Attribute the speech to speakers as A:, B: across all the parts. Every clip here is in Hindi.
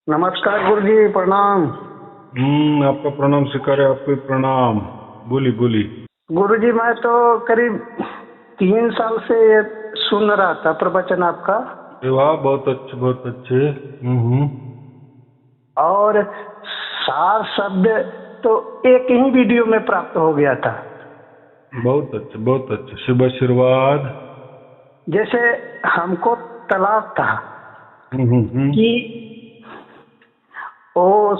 A: नमस्कार गुरु जी, प्रणाम।
B: आपका प्रणाम स्वीकार है, आपको प्रणाम। बोली बोली।
A: गुरु जी, मैं तो करीब 3 साल से ये सुन रहा था प्रवचन आपका,
B: अरे वाह, बहुत अच्छे बहुत अच्छे।
A: और सार शब्द तो एक ही वीडियो में प्राप्त हो गया था।
B: बहुत अच्छे बहुत अच्छे, शुभ आशीर्वाद।
A: जैसे हमको तलाश था कि वो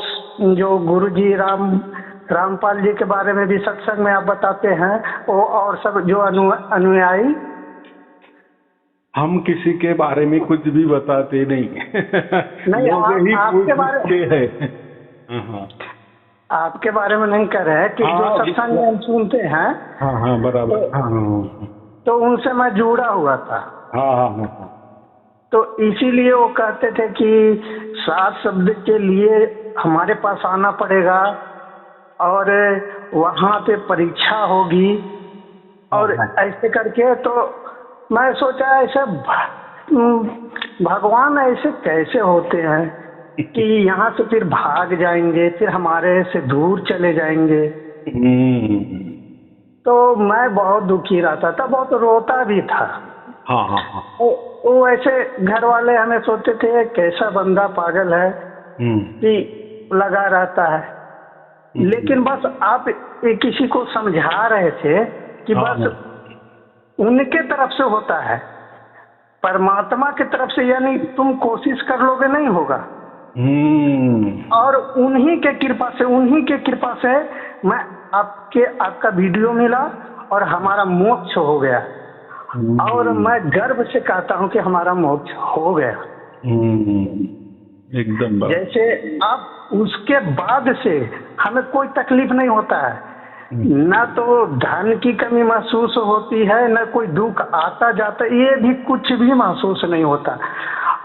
A: जो गुरु जी रामपाल जी के बारे में भी सत्संग में आप बताते हैं, वो और सब जो अनुयायी,
B: हम किसी के बारे में कुछ भी बताते नहीं।
A: नहीं
B: लोग ही
A: आपके
B: पूछ
A: बारे
B: के है। हाँ
A: आपके बारे में नहीं कर रहे हैं कि जो
B: हाँ
A: सत्संग में हम सुनते हैं,
B: हाँ हाँ, बराबर।
A: तो,
B: हाँ हाँ
A: तो उनसे मैं जुड़ा हुआ था।
B: हाँ हाँ हाँ हाँ।
A: तो इसीलिए वो कहते थे कि सात शब्द के लिए हमारे पास आना पड़ेगा और वहाँ पे परीक्षा होगी, और
B: हाँ,
A: ऐसे करके। तो मैं सोचा ऐसे भगवान ऐसे कैसे होते हैं कि यहाँ से फिर भाग जाएंगे, फिर हमारे से दूर चले जाएंगे। तो मैं बहुत दुखी रहता था, बहुत रोता भी था।
B: हाँ हाँ हाँ।
A: वो ऐसे घर वाले हमें सोचते थे कैसा बंदा पागल है कि लगा रहता है। लेकिन बस आप किसी को समझा रहे थे कि
B: हाँ
A: बस
B: हाँ।
A: उनके तरफ से होता है, परमात्मा की तरफ से, यानी तुम कोशिश कर लोगे नहीं होगा। और उन्हीं के कृपा से मैं आपका वीडियो मिला और हमारा मोक्ष हो गया। और मैं गर्व से कहता हूँ कि हमारा मोक्ष हो गया।
B: एकदम बात।
A: जैसे अब उसके बाद से हमें कोई तकलीफ नहीं होता है, न तो धन की कमी महसूस होती है, न कोई दुख आता जाता, ये भी कुछ भी महसूस नहीं होता।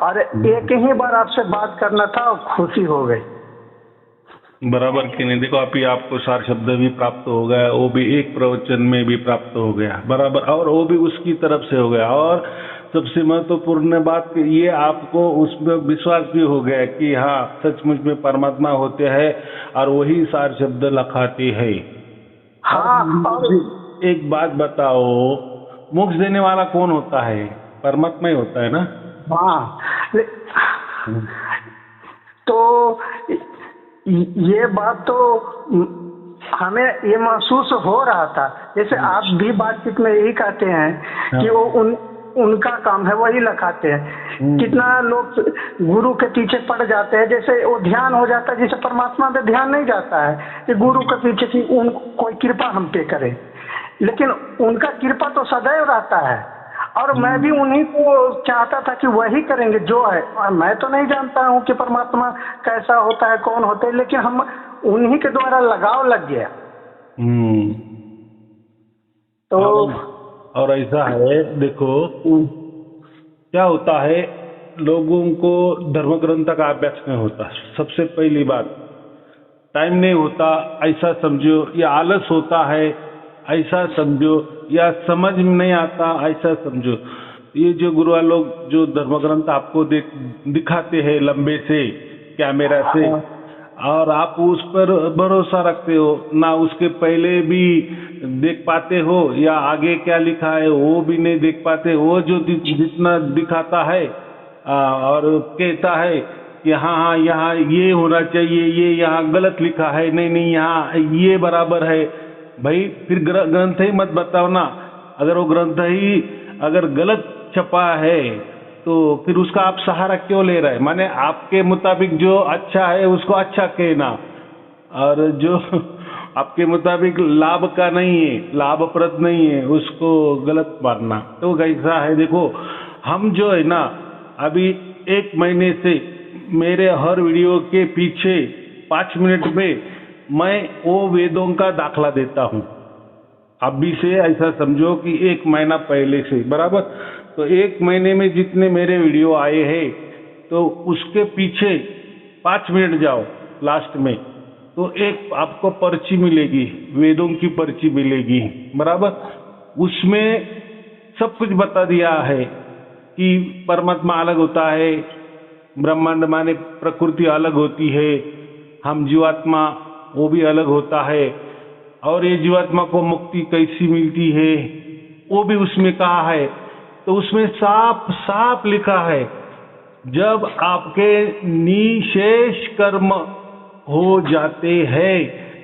A: और एक ही बार आपसे बात करना था और खुशी हो गई।
B: बराबर कि नहीं? देखो, आपको सार शब्द भी प्राप्त हो गया, वो भी एक प्रवचन में भी प्राप्त हो गया, बराबर, और वो भी उसकी तरफ से हो गया। और सबसे महत्वपूर्ण बात ये, आपको उसमें विश्वास भी हो गया कि हाँ, सचमुच में परमात्मा होते हैं और वही सार शब्द लखाते हैं।
A: हाँ, और
B: एक बात बताओ, मोक्ष देने वाला कौन होता है? परमात्मा ही होता है ना।
A: हाँ, तो ये बात तो हमें ये महसूस हो रहा था। जैसे आप भी बातचीत में यही कहते हैं कि वो उनका काम है, वही लिखाते हैं। कितना लोग गुरु के पीछे पड़ जाते हैं, जैसे वो ध्यान हो जाता है, जैसे परमात्मा पे ध्यान नहीं जाता है कि गुरु के पीछे की कोई कृपा हम पे करे, लेकिन उनका कृपा तो सदैव रहता है। और मैं भी उन्हीं को चाहता था कि वही करेंगे जो है। मैं तो नहीं जानता हूँ कि परमात्मा कैसा होता है, कौन होता है, लेकिन हम उन्हीं के द्वारा लगाव लग गया। तो
B: और ऐसा है, देखो क्या होता है, लोगों को धर्म ग्रंथ का अभ्यास नहीं होता। सबसे पहली बात, टाइम नहीं होता ऐसा समझो, या आलस होता है ऐसा समझो, या समझ में नहीं आता ऐसा समझो। ये जो गुरु लोग जो धर्म ग्रंथ आपको दिखाते हैं लंबे से कैमरा से, और आप उस पर भरोसा रखते हो ना, उसके पहले भी देख पाते हो, या आगे क्या लिखा है वो भी नहीं देख पाते। वो जो जितना दिखाता है और कहता है कि हाँ हाँ यहाँ ये होना चाहिए, ये यहाँ गलत लिखा है, नहीं नहीं यहाँ ये बराबर है। भाई फिर ग्रंथ ही मत बताओ ना। अगर वो ग्रंथ ही अगर गलत छपा है तो फिर उसका आप सहारा क्यों ले रहे हैं? माने आपके मुताबिक जो अच्छा है उसको अच्छा कहना, और जो आपके मुताबिक लाभ का नहीं है, लाभप्रद नहीं है, उसको गलत मानना। तो कैसा है, देखो हम जो है ना, अभी 1 महीने से मेरे हर वीडियो के पीछे 5 मिनट में मैं वो वेदों का दाखला देता हूँ। अभी से ऐसा समझो कि 1 महीना पहले से, बराबर। तो 1 महीने में जितने मेरे वीडियो आए हैं, तो उसके पीछे 5 मिनट जाओ लास्ट में, तो एक आपको पर्ची मिलेगी, वेदों की पर्ची मिलेगी, बराबर। उसमें सब कुछ बता दिया है कि परमात्मा अलग होता है, ब्रह्मांड माने प्रकृति अलग होती है, हम जीवात्मा वो भी अलग होता है, और ये जीवात्मा को मुक्ति कैसी मिलती है वो भी उसमें कहा है। तो उसमें साफ साफ लिखा है, जब आपके निशेष कर्म हो जाते हैं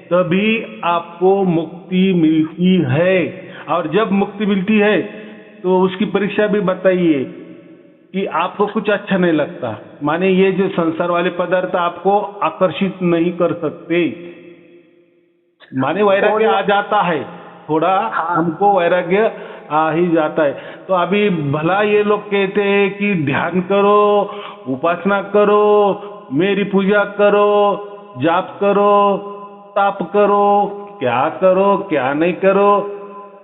B: तभी आपको मुक्ति मिलती है। और जब मुक्ति मिलती है तो उसकी परीक्षा भी बताइए कि आपको कुछ अच्छा नहीं लगता, माने ये जो संसार वाले पदार्थ आपको आकर्षित नहीं कर सकते, माने वैराग्य आ जाता है, थोड़ा हमको वैराग्य आ ही जाता है। तो अभी भला ये लोग कहते हैं कि ध्यान करो, उपासना करो, मेरी पूजा करो, जाप करो, ताप करो, क्या नहीं करो,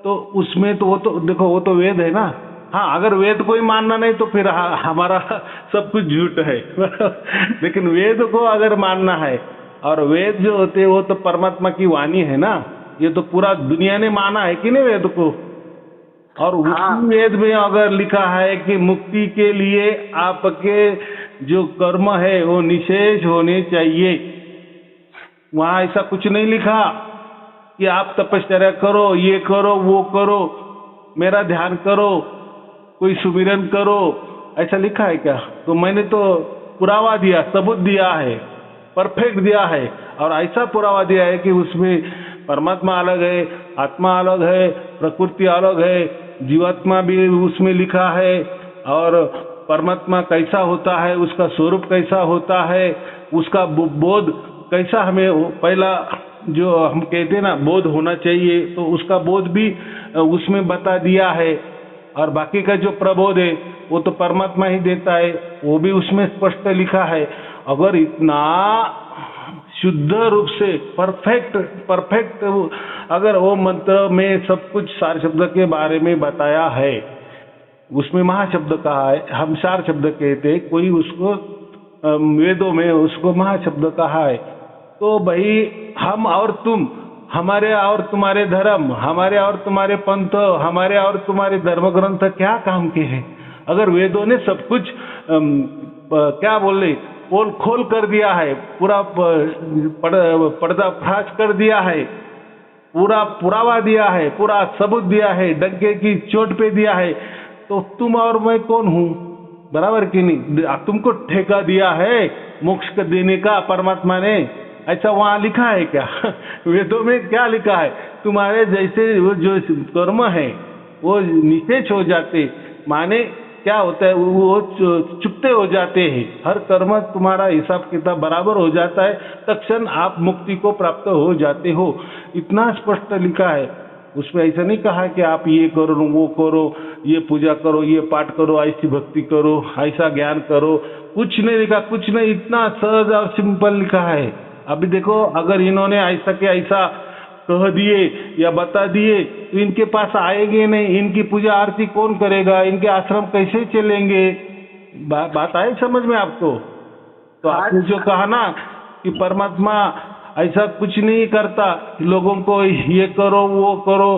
B: तो उसमें तो वो तो देखो वो तो वेद है ना। हाँ, अगर वेद कोई मानना नहीं तो फिर हमारा सब कुछ झूठ है लेकिन वेद को अगर मानना है, और वेद जो होते हैं वो तो परमात्मा की वाणी है ना, ये तो पूरा दुनिया ने माना है कि नहीं वेद को। और उसी वेद में अगर लिखा है कि मुक्ति के लिए आपके जो कर्म है वो निशेष होने चाहिए, वहां ऐसा कुछ नहीं लिखा कि आप तपश्चर्या करो, ये करो, वो करो, मेरा ध्यान करो, कोई सुमिरन करो, ऐसा लिखा है क्या? तो मैंने तो पुरावा दिया, सबूत दिया है, परफेक्ट दिया है, और ऐसा पुरावा दिया है कि उसमें परमात्मा अलग है, आत्मा अलग है, प्रकृति अलग है, जीवात्मा भी उसमें लिखा है, और परमात्मा कैसा होता है, उसका स्वरूप कैसा होता है, उसका बोध कैसा हमें पहला जो हम कहते हैं ना बोध होना चाहिए, तो उसका बोध भी उसमें बता दिया है। और बाकी का जो प्रबोध है वो तो परमात्मा ही देता है, वो भी उसमें स्पष्ट लिखा है। अगर इतना शुद्ध रूप से परफेक्ट अगर वो मंत्र में सब कुछ सार शब्द के बारे में बताया है, उसमें महाशब्द कहा है, हम सार शब्द कहते हैं, कोई उसको वेदों में उसको महाशब्द कहा है, तो भाई हम और तुम, हमारे और तुम्हारे धर्म, हमारे और तुम्हारे पंथ, हमारे और तुम्हारे धर्म ग्रंथ क्या काम के हैं? अगर वेदों ने सब कुछ क्या बोले पोल खोल कर दिया है, पूरा पर्दाफाश कर दिया है, पूरा पुरावा दिया है, पूरा सबूत दिया है, डंके की चोट पे दिया है, तो तुम और मैं कौन हूँ? बराबर कि नहीं? तुमको ठेका दिया है मोक्ष का देने का परमात्मा ने, ऐसा वहाँ लिखा है क्या? वेदों में क्या लिखा है? तुम्हारे जैसे वो जो कर्म है वो निशेष हो जाते, माने क्या होता है, वो चुपते हो जाते हैं, हर कर्म तुम्हारा हिसाब किताब बराबर हो जाता है, तत्क्षण आप मुक्ति को प्राप्त हो जाते हो, इतना स्पष्ट लिखा है। उसमें ऐसा नहीं कहा कि आप ये करो, वो करो, ये पूजा करो, ये पाठ करो, ऐसी भक्ति करो, ऐसा ज्ञान करो, कुछ नहीं लिखा, कुछ नहीं, इतना सहज और सिंपल लिखा है। अभी देखो, अगर इन्होंने ऐसा के ऐसा कह दिए या बता दिए तो इनके पास आएंगे नहीं, इनकी पूजा आरती कौन करेगा, इनके आश्रम कैसे चलेंगे? बात आई समझ में आपको? तो आपने जो कहा ना कि परमात्मा ऐसा कुछ नहीं करता, लोगों को ये करो, वो करो,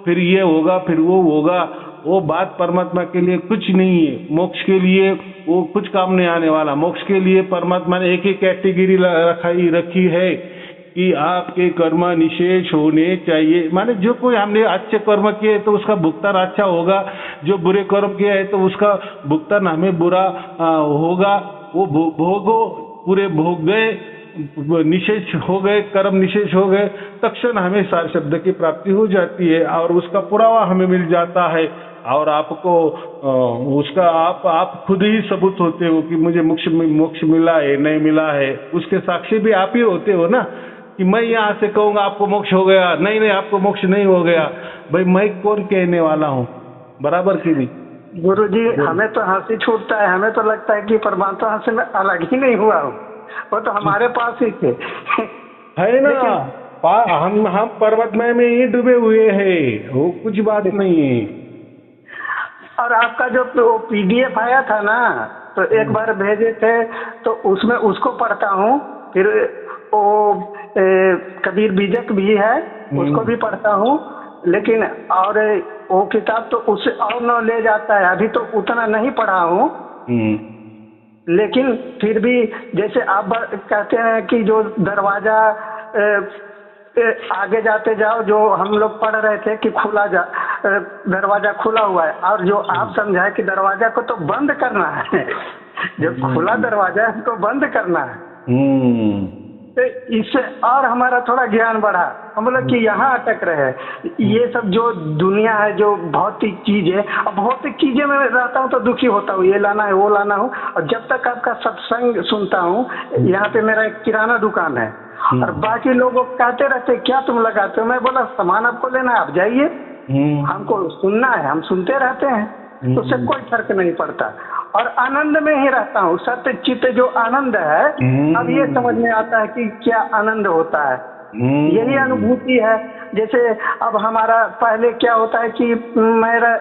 B: फिर ये होगा, फिर वो होगा, वो बात परमात्मा के लिए कुछ नहीं है। मोक्ष के लिए वो कुछ काम नहीं आने वाला। मोक्ष के लिए परमात्मा ने एक ही कैटेगरी रखी है कि आपके कर्म निशेष होने चाहिए, माने जो कोई हमने अच्छे कर्म किए तो उसका भुगतान अच्छा होगा, जो बुरे कर्म किया है तो उसका भुगतान हमें बुरा होगा। वो भोगो, पूरे भोग गए, निशेष हो गए, कर्म निशेष हो गए, तत्क्षण हमें सार शब्द की प्राप्ति हो जाती है और उसका पुरावा हमें मिल जाता है, और आपको उसका आप खुद ही सबूत होते हो कि मुझे मोक्ष मिला है, नहीं मिला है, उसके साक्षी भी आप ही होते हो ना, कि मैं यहाँ से कहूँगा आपको मोक्ष हो गया, नहीं आपको मोक्ष नहीं हो गया, भाई मैं कौन कहने वाला हूँ? बराबर की नहीं?
A: गुरुजी, हमें तो हंसी छूटता है, हमें तो लगता है कि परमात्मा हमसे मैं अलग ही नहीं हुआ हूँ, वो तो हमारे पास ही थे
B: है ना, हम परमात्मा में ही डूबे हुए हैं, वो कुछ बात नहीं है।
A: और आपका जो PDF आया था ना, तो एक बार भेजे थे, तो उसमें उसको पढ़ता हूँ, फिर वो कबीर बीजक भी है, उसको भी पढ़ता हूँ, लेकिन और वो किताब तो उससे और नॉलेज आता है। अभी तो उतना नहीं पढ़ा हूँ, लेकिन फिर भी जैसे आप कहते हैं कि जो दरवाजा आगे जाते जाओ, जो हम लोग पढ़ रहे थे कि दरवाजा खुला हुआ है, और जो आप समझाए कि दरवाजा को तो बंद करना है जो खुला दरवाजा है उसको बंद करना है। तो इससे और हमारा थोड़ा ज्ञान बढ़ा। हम बोले कि यहाँ अटक रहे ये सब जो दुनिया है, जो भौतिक चीज है, अब भौतिक चीजें में रहता हूँ तो दुखी होता हूँ, ये लाना है वो लाना हूँ। और जब तक आपका सत्संग सुनता हूँ, यहाँ पे मेरा एक किराना दुकान है और बाकी लोग कहते रहते क्या तुम लगाते हो, मैं बोला सामान आपको लेना है आप जाइए, हमको सुनना है हम सुनते रहते हैं, उससे कोई फर्क नहीं पड़ता और आनंद में ही रहता हूँ। सत्य चित्त जो आनंद है, अब ये समझ में आता है कि क्या आनंद होता है, यही अनुभूति है। जैसे अब हमारा पहले क्या होता है कि मेरा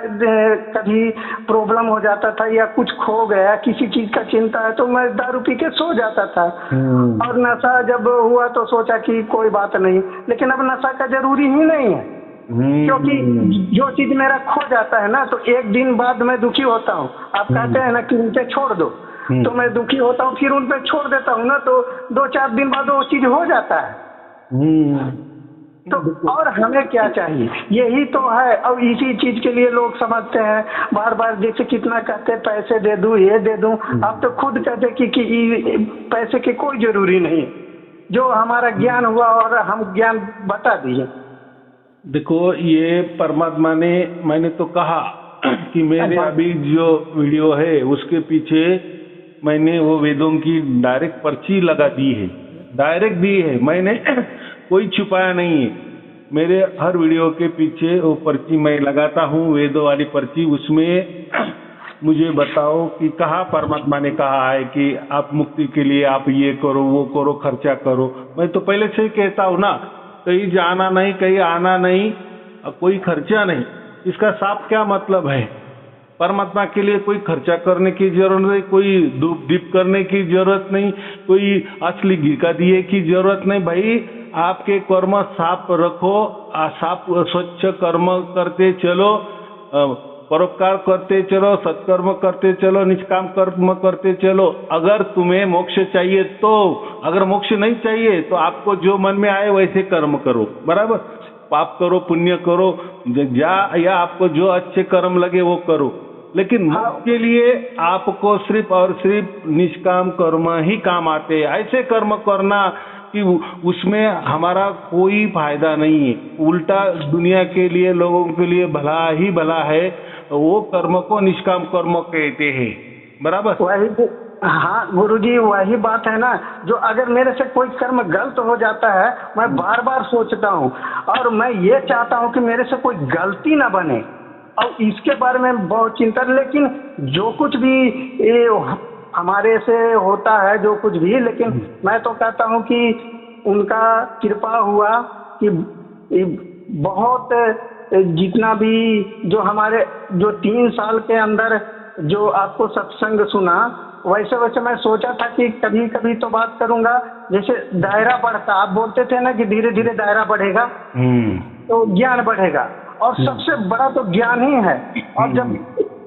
A: कभी प्रॉब्लम हो जाता था या कुछ खो गया, किसी चीज का चिंता है, तो मैं दारू पी के सो जाता था। और नशा जब हुआ तो सोचा कि कोई बात नहीं, लेकिन अब नशा का जरूरी ही नहीं है, क्योंकि जो चीज मेरा खो जाता है ना, तो एक दिन बाद मैं दुखी होता हूँ। आप कहते हैं ना कि उनपे छोड़ दो, तो मैं दुखी होता हूँ, फिर उनपे छोड़ देता हूँ ना, तो 2-4 दिन बाद वो चीज हो जाता है। तो और हमें क्या चाहिए, यही तो है। अब इसी चीज के लिए लोग समझते हैं बार बार, जैसे कितना कहते हैं पैसे दे दूं ये दे दूं, आप तो खुद कहते कि पैसे की कोई जरूरी नहीं, जो हमारा ज्ञान हुआ और हम ज्ञान बता दिए।
B: देखो ये परमात्मा ने, मैंने तो कहा कि मेरे अभी जो वीडियो है उसके पीछे मैंने वो वेदों की डायरेक्ट पर्ची लगा दी है, डायरेक्ट दी है, मैंने कोई छुपाया नहीं है। मेरे हर वीडियो के पीछे वो पर्ची मैं लगाता हूँ, वेदों वाली पर्ची। उसमें मुझे बताओ कि कहाँ परमात्मा ने कहा है कि आप मुक्ति के लिए आप ये करो वो करो खर्चा करो। मैं तो पहले से ही कहता हूँ ना, कहीं जाना नहीं, कहीं आना नहीं, कोई खर्चा नहीं। इसका साफ क्या मतलब है, परमात्मा के लिए कोई खर्चा करने की जरूरत नहीं, कोई धूप दीप करने की जरूरत नहीं, कोई असली घी का दिए की जरूरत नहीं। भाई आपके कर्म साफ रखो, साफ स्वच्छ कर्म करते चलो, परोपकार करते चलो, सत्कर्म करते चलो, निष्काम कर्म करते चलो। अगर तुम्हें मोक्ष चाहिए तो, अगर मोक्ष नहीं चाहिए तो आपको जो मन में आए वैसे कर्म करो, बराबर, पाप करो पुण्य करो, या आपको जो अच्छे कर्म लगे वो करो। लेकिन मोक्ष के लिए आपको सिर्फ और सिर्फ निष्काम कर्म ही काम आते हैं। ऐसे कर्म करना कि उसमें हमारा कोई फायदा नहीं है, उल्टा दुनिया के लिए लोगों के लिए भला ही भला है, वो कर्म को निष्काम कर्म कहते हैं, बराबर।
A: वही, हाँ गुरुजी वही बात है ना, जो अगर मेरे से कोई कर्म गलत हो जाता है, मैं बार बार सोचता हूँ और मैं ये चाहता हूँ कि मेरे से कोई गलती ना बने, और इसके बारे में बहुत चिंता। लेकिन जो कुछ भी हमारे से होता है, जो कुछ भी, लेकिन मैं तो कहता हूँ कि उनका कृपा हुआ कि बहुत जितना भी जो हमारे जो 3 साल के अंदर जो आपको सत्संग सुना, वैसे वैसे मैं सोचा था कि कभी कभी तो बात करूंगा, जैसे दायरा बढ़ता, आप बोलते थे ना कि धीरे धीरे दायरा बढ़ेगा तो ज्ञान बढ़ेगा, और सबसे बड़ा तो ज्ञान ही है। और जब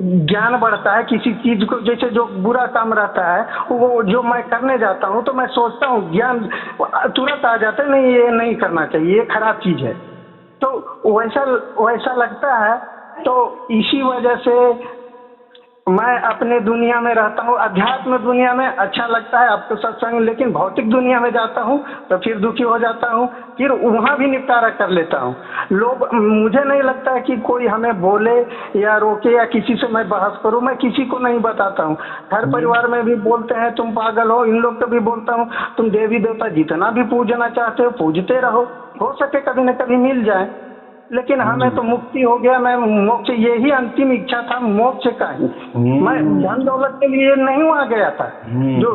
A: ज्ञान बढ़ता है किसी चीज को, जैसे जो बुरा काम रहता है वो जो मैं करने जाता हूँ तो मैं सोचता हूँ, ज्ञान तुरंत आ जाता है, नहीं ये नहीं करना चाहिए, ये खराब चीज है, तो वैसा लगता है। तो इसी वजह से मैं अपने दुनिया में रहता हूँ, अध्यात्म दुनिया में अच्छा लगता है आपको सत्संग, लेकिन भौतिक दुनिया में जाता हूँ तो फिर दुखी हो जाता हूँ, फिर वहाँ भी निपटारा कर लेता हूँ। लोग, मुझे नहीं लगता है कि कोई हमें बोले या रोके या किसी से मैं बहस करूँ, मैं किसी को नहीं बताता हूँ। घर परिवार में भी बोलते हैं तुम पागल हो, इन लोग को भी बोलता हूँ तुम देवी देवता जितना भी पूजना चाहते हो पूजते रहो, हो सके कभी न कभी मिल जाए, लेकिन हमें तो मुक्ति हो गया, मैं मोक्ष, यही अंतिम इच्छा था मोक्ष का ही। मैं धन दौलत के लिए नहीं वहाँ गया था, जो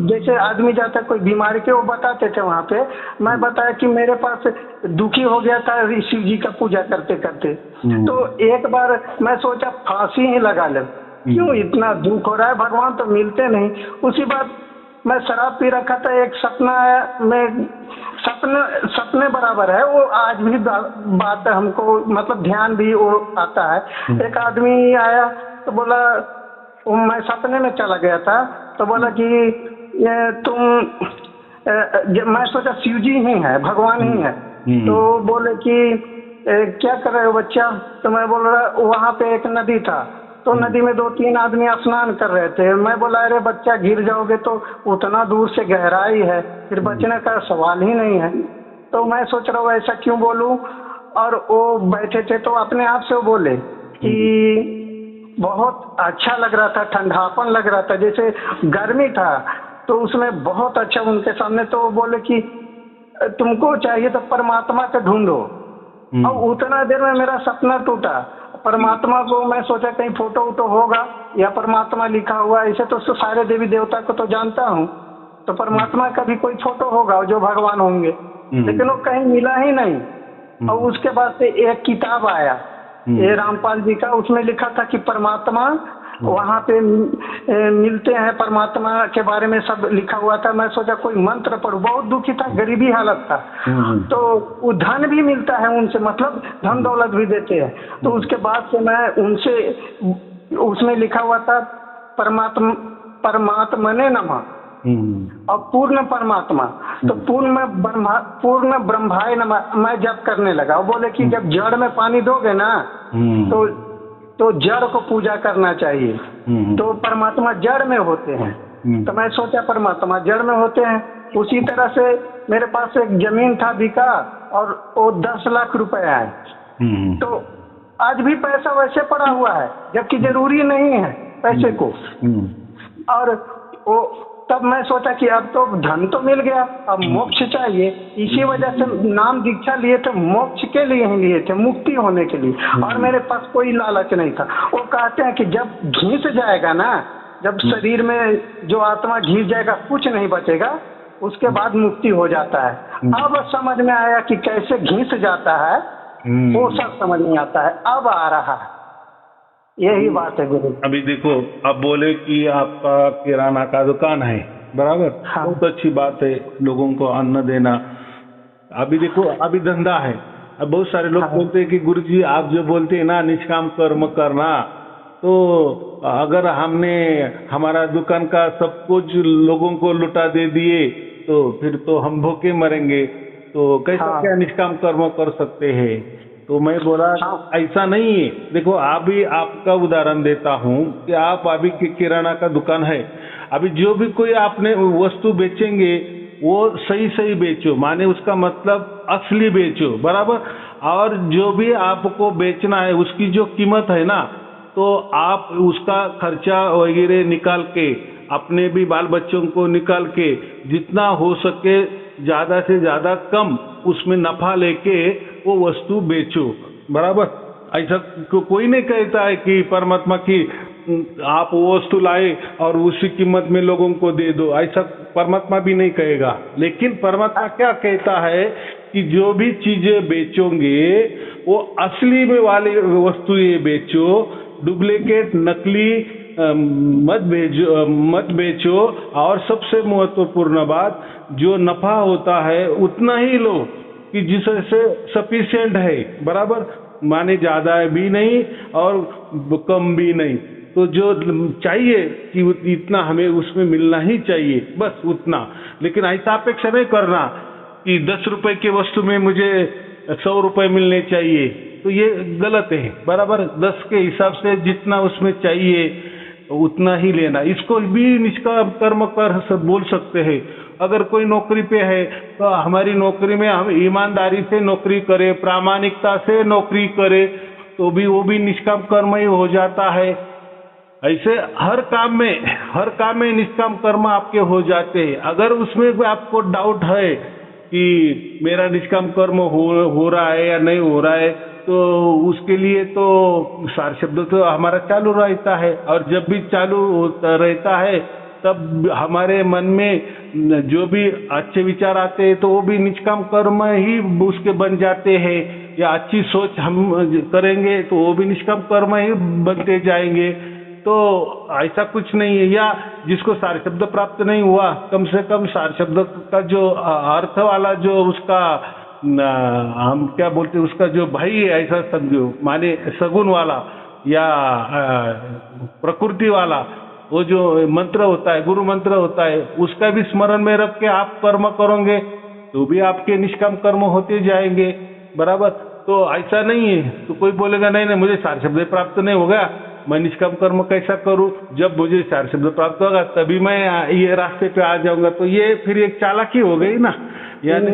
A: जैसे आदमी जाता कोई बीमारी के, वो बताते थे वहाँ पे, मैं बताया कि मेरे पास दुखी हो गया था शिव जी का पूजा करते करते, तो एक बार मैं सोचा फांसी ही लगा ले, क्यों इतना दुख हो रहा है, भगवान तो मिलते नहीं। उसी बात मैं शराब पी रखा था, एक सपना में, सपने बराबर है वो, आज भी बात हमको मतलब ध्यान भी वो आता है। एक आदमी आया तो बोला, मैं सपने में चला गया था तो बोला कि ये तुम मैं सोचा शिव जी ही है, भगवान ही है। तो बोले कि क्या कर रहे हो बच्चा? तो मैं बोल रहा वहाँ पे एक नदी था, तो नदी में 2-3 आदमी स्नान कर रहे थे। मैं बोला अरे बच्चा गिर जाओगे, तो उतना दूर से गहराई है, फिर बचने का सवाल ही नहीं है। तो मैं सोच रहा हूँ ऐसा क्यों बोलूँ। और वो बैठे थे तो अपने आप से वो बोले कि बहुत अच्छा लग रहा था, ठंडापन लग रहा था, जैसे गर्मी था तो उसमें बहुत अच्छा उनके सामने। तो वो बोले कि तुमको चाहिए तो परमात्मा को ढूंढो। और उतना देर में मेरा सपना टूटा। परमात्मा को मैं सोचा कहीं फोटो वोटो होगा या परमात्मा लिखा हुआ, ऐसे तो सारे देवी देवता को तो जानता हूँ, तो परमात्मा का भी कोई फोटो होगा जो भगवान होंगे, लेकिन वो कहीं मिला ही नहीं। और उसके बाद से एक किताब आया ये रामपाल जी का, उसमें लिखा था कि परमात्मा वहाँ पे मिलते हैं, परमात्मा के बारे में सब लिखा हुआ था। मैं सोचा कोई मंत्र पढ़ूं, बहुत दुखी था, गरीबी हालत था। तो वो धन भी मिलता है उनसे, मतलब धन दौलत भी देते हैं। तो उसके बाद से मैं उनसे, उसमें लिखा हुआ था परमात्मने नमः और पूर्ण परमात्मा, तो पूर्ण ब्रह्माय नमः मैं जप करने लगा। वो बोले कि जब जड़ में पानी दोगे ना तो जड़ को पूजा करना चाहिए, तो परमात्मा जड़ में होते हैं। तो मैं सोचा परमात्मा जड़ में होते हैं। उसी तरह से मेरे पास एक जमीन था बिका और वो 10 लाख रुपए आए। तो आज भी पैसा वैसे पड़ा हुआ है, जबकि जरूरी नहीं है पैसे को। और वो तब मैं सोचा कि अब तो धन तो मिल गया, अब मोक्ष चाहिए। इसी वजह से नाम दीक्षा लिए थे, मोक्ष के लिए ही लिए थे, मुक्ति होने के लिए। और मेरे पास कोई लालच नहीं था। वो कहते हैं कि जब घिस जाएगा ना, जब शरीर में जो आत्मा घिस जाएगा कुछ नहीं बचेगा, उसके बाद मुक्ति हो जाता है। अब समझ में आया कि कैसे घिस जाता है, वो सब समझ में आता है, अब आ रहा है। यही बात है गुरु।
B: अभी देखो, अब बोले कि आपका किराना का दुकान है, बराबर, बहुत अच्छी बात है, लोगों को अन्न देना। अभी देखो, अभी धंधा है। अब बहुत सारे लोग बोलते हैं कि गुरुजी आप जो बोलते हैं ना निष्काम कर्म करना, तो अगर हमने हमारा दुकान का सब कुछ लोगों को लुटा दे दिए तो फिर तो हम भूखे मरेंगे, तो कैसा क्या निष्काम कर्म कर सकते हैं? तो मैं बोला ऐसा नहीं है। देखो, अभी आपका उदाहरण देता हूँ कि आप अभी किराना का दुकान है, अभी जो भी कोई आपने वस्तु बेचेंगे वो सही सही बेचो, माने उसका मतलब असली बेचो, बराबर। और जो भी आपको बेचना है उसकी जो कीमत है ना, तो आप उसका खर्चा वगैरह निकाल के, अपने भी बाल बच्चों को निकाल के, जितना हो सके ज़्यादा से ज़्यादा कम उसमें नफा लेके वो वस्तु बेचो, बराबर। ऐसा कोई नहीं कहता है कि परमात्मा की आप वो वस्तु लाए और उसी कीमत में लोगों को दे दो, ऐसा परमात्मा भी नहीं कहेगा। लेकिन परमात्मा क्या कहता है कि जो भी चीजें बेचोगे वो असली में वाली वस्तु ये बेचो, डुप्लीकेट नकली मत बेचो। और सबसे महत्वपूर्ण बात, जो नफा होता है उतना ही लो कि जिससे सफिशिएंट है, बराबर, माने ज़्यादा भी नहीं और कम भी नहीं। तो जो चाहिए कि इतना हमें उसमें मिलना ही चाहिए, बस उतना। लेकिन ऐसा अपेक्षा नहीं करना कि 10 रुपए की वस्तु में मुझे 100 रुपए मिलने चाहिए, तो ये गलत है, बराबर। 10 के हिसाब से जितना उसमें चाहिए उतना ही लेना, इसको भी निष्काम कर्म कर बोल सकते हैं। अगर कोई नौकरी पे है तो हमारी नौकरी में हम ईमानदारी से नौकरी करें, प्रामाणिकता से नौकरी करें, तो भी वो भी निष्काम कर्म ही हो जाता है। ऐसे हर काम में निष्काम कर्म आपके हो जाते हैं। अगर उसमें भी आपको डाउट है कि मेरा निष्काम कर्म हो रहा है या नहीं हो रहा है, तो उसके लिए तो सार शब्द तो हमारा चालू रहता है, और जब भी चालू रहता है तब हमारे मन में जो भी अच्छे विचार आते हैं तो वो भी निष्काम कर्म ही उसके बन जाते हैं, या अच्छी सोच हम करेंगे तो वो भी निष्काम कर्म ही बनते जाएंगे। तो ऐसा कुछ नहीं है। या जिसको सार शब्द प्राप्त नहीं हुआ, कम से कम सार शब्द का जो अर्थ वाला जो उसका हम क्या बोलते हैं, उसका जो भाई है ऐसा समझो, माने सगुन वाला या प्रकृति वाला, वो जो मंत्र होता है, गुरु मंत्र होता है, उसका भी स्मरण में रख के आप कर्म करोगे तो भी आपके निष्काम कर्म होते जाएंगे। बराबर। तो ऐसा नहीं है तो कोई बोलेगा नहीं नहीं मुझे सार शब्द प्राप्त नहीं होगा, मैं निष्काम कर्म कैसा करूं, जब मुझे सार शब्द प्राप्त होगा तभी मैं ये रास्ते पे आ जाऊंगा। तो ये फिर एक चालाकी हो गई ना, यानी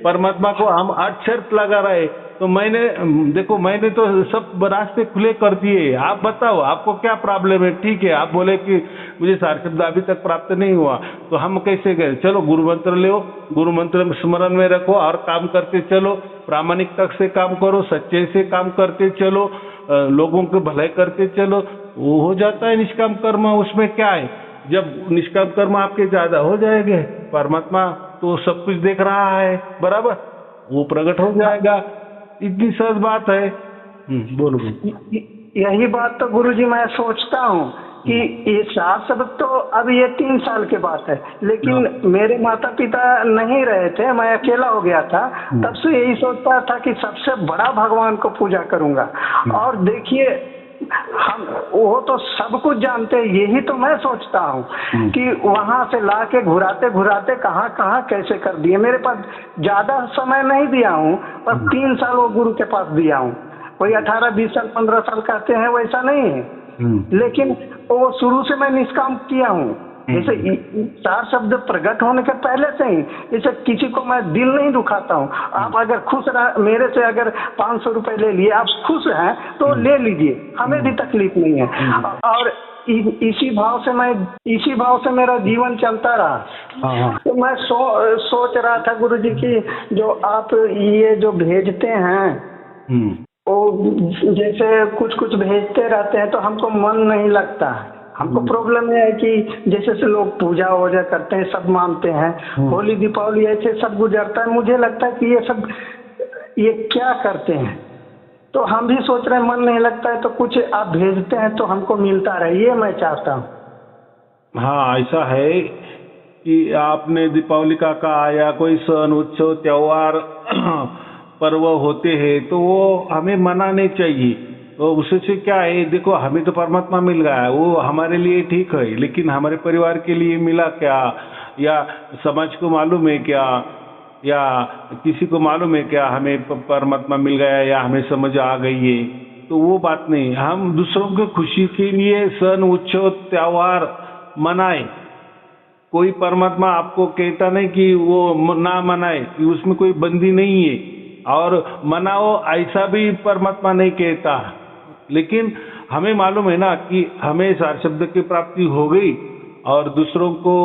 B: परमात्मा को हम अक्षर लगा रहे। तो मैंने तो सब रास्ते खुले कर दिए, आप बताओ आपको क्या प्रॉब्लम है। ठीक है, आप बोले कि मुझे सार शब्द अभी तक प्राप्त नहीं हुआ, तो हम कैसे गए। चलो गुरु मंत्र लो, गुरु मंत्र स्मरण में रखो और काम करते चलो, प्रामाणिकता से काम करो, सच्चे से काम करते चलो, लोगों की भलाई करते चलो, वो हो जाता है निष्काम कर्म। उसमें क्या है, जब निष्काम कर्म आपके ज्यादा हो जाएंगे, परमात्मा तो सब कुछ देख रहा है, बराबर, वो प्रकट हो जाएगा। इतनी सहज बात है। बोलो।
A: यही बात तो गुरुजी मैं सोचता हूँ कि ये सार शब्द तो अब ये 3 साल के बात है, लेकिन मेरे माता पिता नहीं रहे थे, मैं अकेला हो गया था, तब से यही सोचता था कि सबसे बड़ा भगवान को पूजा करूंगा। और देखिए हम वो तो सब कुछ जानते हैं, यही तो मैं सोचता हूँ कि वहां से ला के घुराते घुराते कहाँ कहाँ कैसे कर दिए। मेरे पास ज्यादा समय नहीं दिया हूँ, पर 3 साल वो गुरु के पास दिया हूँ। कोई 18, 20 साल, 15 साल कहते हैं, वैसा नहीं है। लेकिन वो शुरू से मैं निष्काम किया हूँ। जैसे सार शब्द प्रकट होने के पहले से ही, जैसे किसी को मैं दिल नहीं दुखाता हूँ। आप अगर खुश मेरे से अगर 500 रुपए ले लिए, आप खुश हैं तो ले लीजिए, हमें भी तकलीफ नहीं है। और इसी भाव से मेरा जीवन चलता रहा। तो मैं सोच रहा था गुरुजी की जो आप ये जो भेजते हैं, वो जैसे कुछ भेजते रहते हैं तो हमको मन नहीं लगता है। हमको प्रॉब्लम यह है कि जैसे से लोग पूजा वूजा करते हैं, सब मानते हैं, होली दीपावली ऐसे सब गुजरता है, मुझे लगता है कि ये क्या करते हैं। तो हम भी सोच रहे हैं मन नहीं लगता है, तो कुछ आप भेजते हैं तो हमको मिलता रहे, ये मैं चाहता हूँ।
B: हाँ, ऐसा है कि आपने दीपावली का कहा या कोई सन उत्सव त्योहार पर्व होते हैं तो वो हमें मनाने चाहिए। तो उससे क्या है, देखो हमें तो परमात्मा मिल गया है, वो हमारे लिए ठीक है, लेकिन हमारे परिवार के लिए मिला क्या, या समाज को मालूम है क्या, या किसी को मालूम है क्या हमें परमात्मा मिल गया या हमें समझ आ गई है। तो वो बात नहीं, हम दूसरों की खुशी के लिए सन उत्सव त्योहार मनाए। कोई परमात्मा आपको कहता नहीं कि वो ना मनाए, उसमें कोई बंदी नहीं है, और मनाओ ऐसा भी परमात्मा नहीं कहता। लेकिन हमें मालूम है ना कि हमें सार शब्द की प्राप्ति हो गई और दूसरों को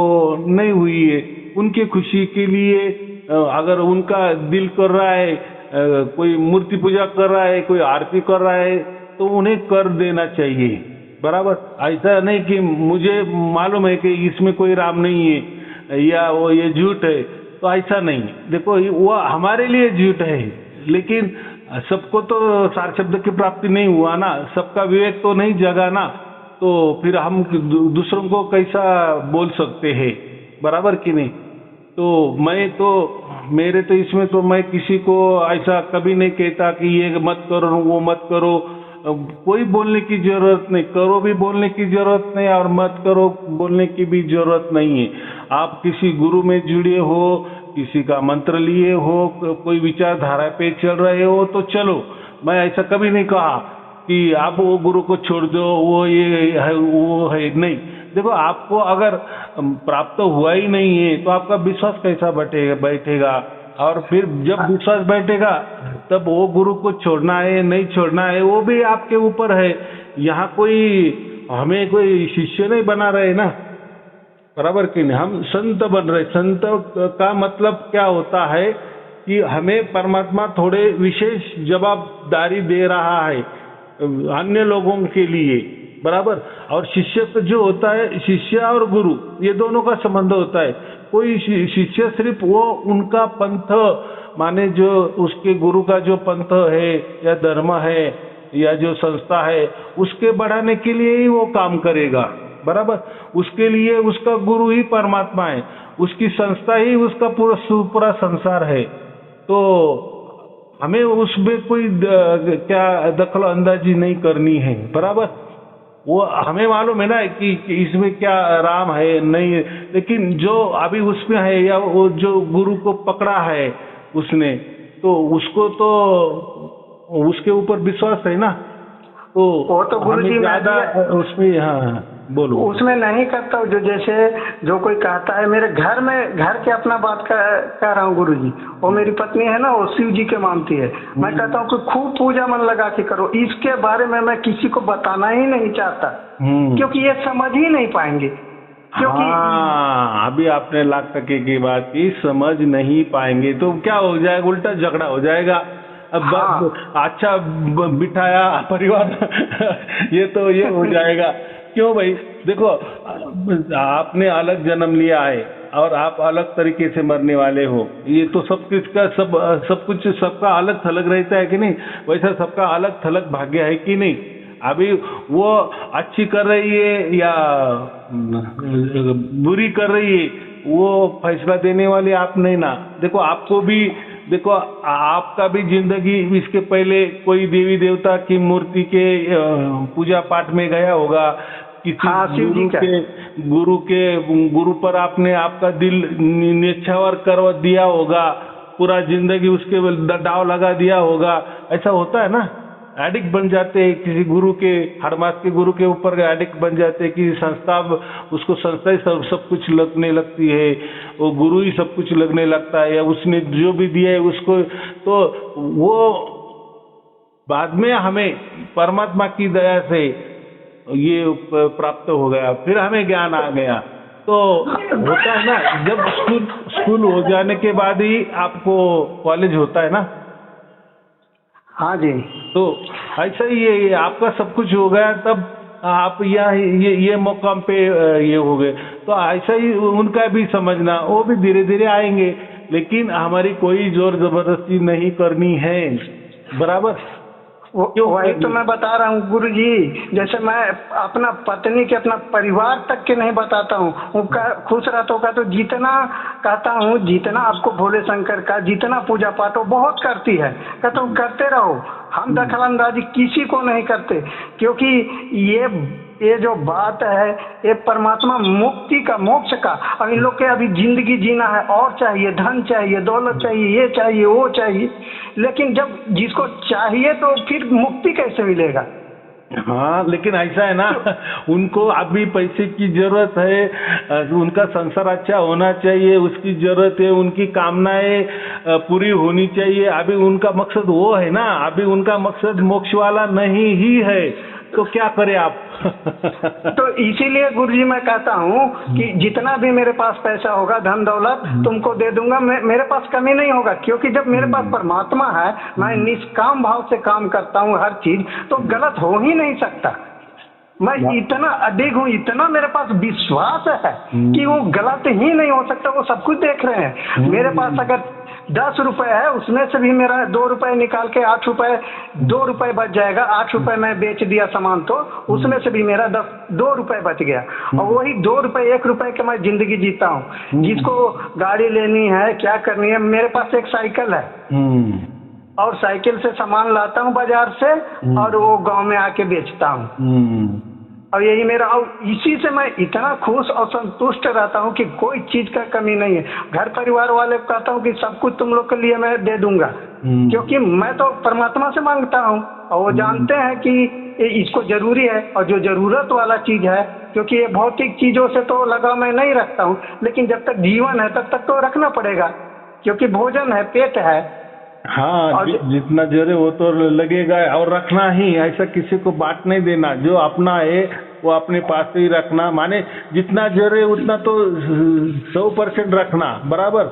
B: नहीं हुई है, उनके खुशी के लिए अगर उनका दिल कर रहा है, कोई मूर्ति पूजा कर रहा है, कोई आरती कर रहा है, तो उन्हें कर देना चाहिए। बराबर। ऐसा नहीं कि मुझे मालूम है कि इसमें कोई राम नहीं है या वो ये झूठ है, तो ऐसा नहीं। देखो वो हमारे लिए झूठ है, लेकिन सबको तो सार शब्द की प्राप्ति नहीं हुआ ना, सबका विवेक तो नहीं जगा ना, तो फिर हम दूसरों को कैसा बोल सकते हैं, बराबर कि नहीं। तो मेरे तो इसमें तो मैं किसी को ऐसा कभी नहीं कहता कि ये मत करो वो मत करो, कोई बोलने की जरूरत नहीं, करो भी बोलने की जरूरत नहीं और मत करो बोलने की भी जरूरत नहीं है। आप किसी गुरु में जुड़े हो, किसी का मंत्र लिए हो, कोई विचारधारा पे चल रहे हो तो चलो, मैं ऐसा कभी नहीं कहा कि आप वो गुरु को छोड़ दो, वो ये है वो है, नहीं। देखो आपको अगर प्राप्त हुआ ही नहीं है तो आपका विश्वास कैसा बैठेगा, और फिर जब विश्वास बैठेगा तब वो गुरु को छोड़ना है नहीं छोड़ना है वो भी आपके ऊपर है। यहाँ हमें कोई शिष्य नहीं बना रहे ना, बराबर कि नहीं, हम संत बन रहे। संत का मतलब क्या होता है कि हमें परमात्मा थोड़े विशेष जवाबदारी दे रहा है अन्य लोगों के लिए, बराबर। और शिष्य जो होता है, शिष्य और गुरु ये दोनों का संबंध होता है। कोई शिष्य सिर्फ वो उनका पंथ माने, जो उसके गुरु का जो पंथ है या धर्म है या जो संस्था है उसके बढ़ाने के लिए ही वो काम करेगा, बराबर। उसके लिए उसका गुरु ही परमात्मा है, उसकी संस्था ही उसका पूरा संसार है। तो हमें उसमें कोई क्या दखल अंदाजी नहीं करनी है, बराबर। वो हमें मालूम है ना कि इसमें क्या राम है नहीं है, लेकिन जो अभी उसमें है या वो जो गुरु को पकड़ा है उसने, तो उसको तो उसके ऊपर विश्वास है ना, तो
A: वो तो गुरु जी
B: हमें
A: मैं
B: ज्यादा उसमें। हाँ बोलो।
A: उसमें नहीं करता हूँ। जो जैसे जो कोई कहता है मेरे घर के अपना बात कह रहा हूँ गुरु जी, वो मेरी पत्नी है ना, वो शिव जी के मानती है। मैं कहता हूँ कि खूब पूजा मन लगा के करो, इसके बारे में मैं किसी को बताना ही नहीं चाहता, क्योंकि ये समझ ही नहीं पाएंगे। क्योंकि
B: हाँ, अभी आपने लाख टके की बात की, समझ नहीं पाएंगे तो क्या हो जाएगा, उल्टा झगड़ा हो जाएगा। अब अच्छा बिठाया परिवार ये हो जाएगा। क्यों भाई, देखो आपने अलग जन्म लिया है और आप अलग तरीके से मरने वाले हो, ये तो सब किसका सब कुछ सबका अलग थलग रहता है कि नहीं, वैसा सबका अलग थलग भाग्य है कि नहीं। अभी वो अच्छी कर रही है या बुरी कर रही है, वो फैसला देने वाले आप नहीं ना। देखो आपको भी, देखो आपका भी जिंदगी इसके पहले कोई देवी देवता की मूर्ति के पूजा पाठ में गया होगा, किसी गुरु पर आपने आपका दिल न्यौछावर कर दिया होगा, पूरा जिंदगी उसके दाव लगा दिया होगा। ऐसा होता है ना, एडिक्ट बन जाते हैं किसी गुरु के, हरमास के गुरु के ऊपर एडिक्ट बन जाते हैं। किसी संस्था, उसको संस्था ही सब कुछ लगने लगती है, वो गुरु ही सब कुछ लगने लगता है, या उसने जो भी दिया है उसको, तो वो बाद में हमें परमात्मा की दया से ये प्राप्त हो गया, फिर हमें ज्ञान आ गया। तो होता है ना, जब स्कूल हो जाने के बाद ही आपको कॉलेज होता है ना।
A: हाँ जी।
B: तो ऐसा ही ये आपका सब कुछ हो गया, तब आप यहाँ ये मौका पे ये हो गए। तो ऐसा ही उनका भी समझना, वो भी धीरे धीरे आएंगे, लेकिन हमारी कोई जोर जबरदस्ती नहीं करनी है, बराबर।
A: वही तो मैं बता रहा हूँ गुरु जी, जैसे मैं अपना पत्नी के, अपना परिवार तक के नहीं बताता हूँ, उनका खुश रहता होगा तो जितना कहता हूँ, जितना आपको भोले शंकर का जितना पूजा पाठ हो बहुत करती है, कहता हूँ करते रहो, हम दखलंदाजी किसी को नहीं करते, क्योंकि ये जो बात है ये परमात्मा मुक्ति का, मोक्ष का, और इन लोग के अभी जिंदगी जीना है, और चाहिए धन चाहिए, दौलत चाहिए, ये चाहिए वो चाहिए, लेकिन जब जिसको चाहिए तो फिर मुक्ति कैसे मिलेगा।
B: हाँ, लेकिन ऐसा है ना, उनको अभी पैसे की जरूरत है, उनका संसार अच्छा होना चाहिए, उसकी जरूरत है, उनकी कामनाएं पूरी होनी चाहिए। अभी उनका मकसद वो है ना, अभी उनका मकसद मोक्ष वाला नहीं ही है, तो क्या करें आप।
A: तो इसीलिए गुरुजी मैं कहता हूँ कि जितना भी मेरे पास पैसा होगा, धन दौलत तुमको दे दूंगा, मेरे पास कमी नहीं होगा, क्योंकि जब मेरे पास परमात्मा है, मैं निष्काम भाव से काम करता हूँ हर चीज, तो गलत हो ही नहीं सकता। मैं इतना अडिग हूँ, इतना मेरे पास विश्वास है कि वो गलत ही नहीं हो सकता। वो सब कुछ देख रहे हैं। मेरे पास अगर 10 रुपए है, उसमें से भी मेरा 2 रुपए निकाल के 8 रुपए, 2 रुपए बच जाएगा। 8 रुपए मैं बेच दिया सामान, तो उसमें से भी मेरा 2 रुपए बच गया, और वही 2 रुपए 1 रुपए के मैं जिंदगी जीता हूँ। जिसको गाड़ी लेनी है, क्या करनी है, मेरे पास एक साइकिल है, और साइकिल से सामान लाता हूँ बाजार से, और वो गांव में आके बेचता हूँ, और यही मेरा, और इसी से मैं इतना खुश और संतुष्ट रहता हूँ कि कोई चीज का कमी नहीं है। घर परिवार वाले को कहता हूँ कि सब कुछ तुम लोग के लिए मैं दे दूंगा, क्योंकि मैं तो परमात्मा से मांगता हूँ, और वो जानते हैं कि इसको जरूरी है, और जो जरूरत वाला चीज है, क्योंकि ये भौतिक चीजों से तो लगाव मैं नहीं रखता हूँ, लेकिन जब तक जीवन है तब तक तो रखना पड़ेगा, क्योंकि भोजन है, पेट है।
B: हाँ, जितना जरे वो तो लगेगा, और रखना ही, ऐसा किसी को बांट नहीं देना। जो अपना है वो अपने पास ही रखना, माने जितना जरे उतना तो 100% रखना, बराबर।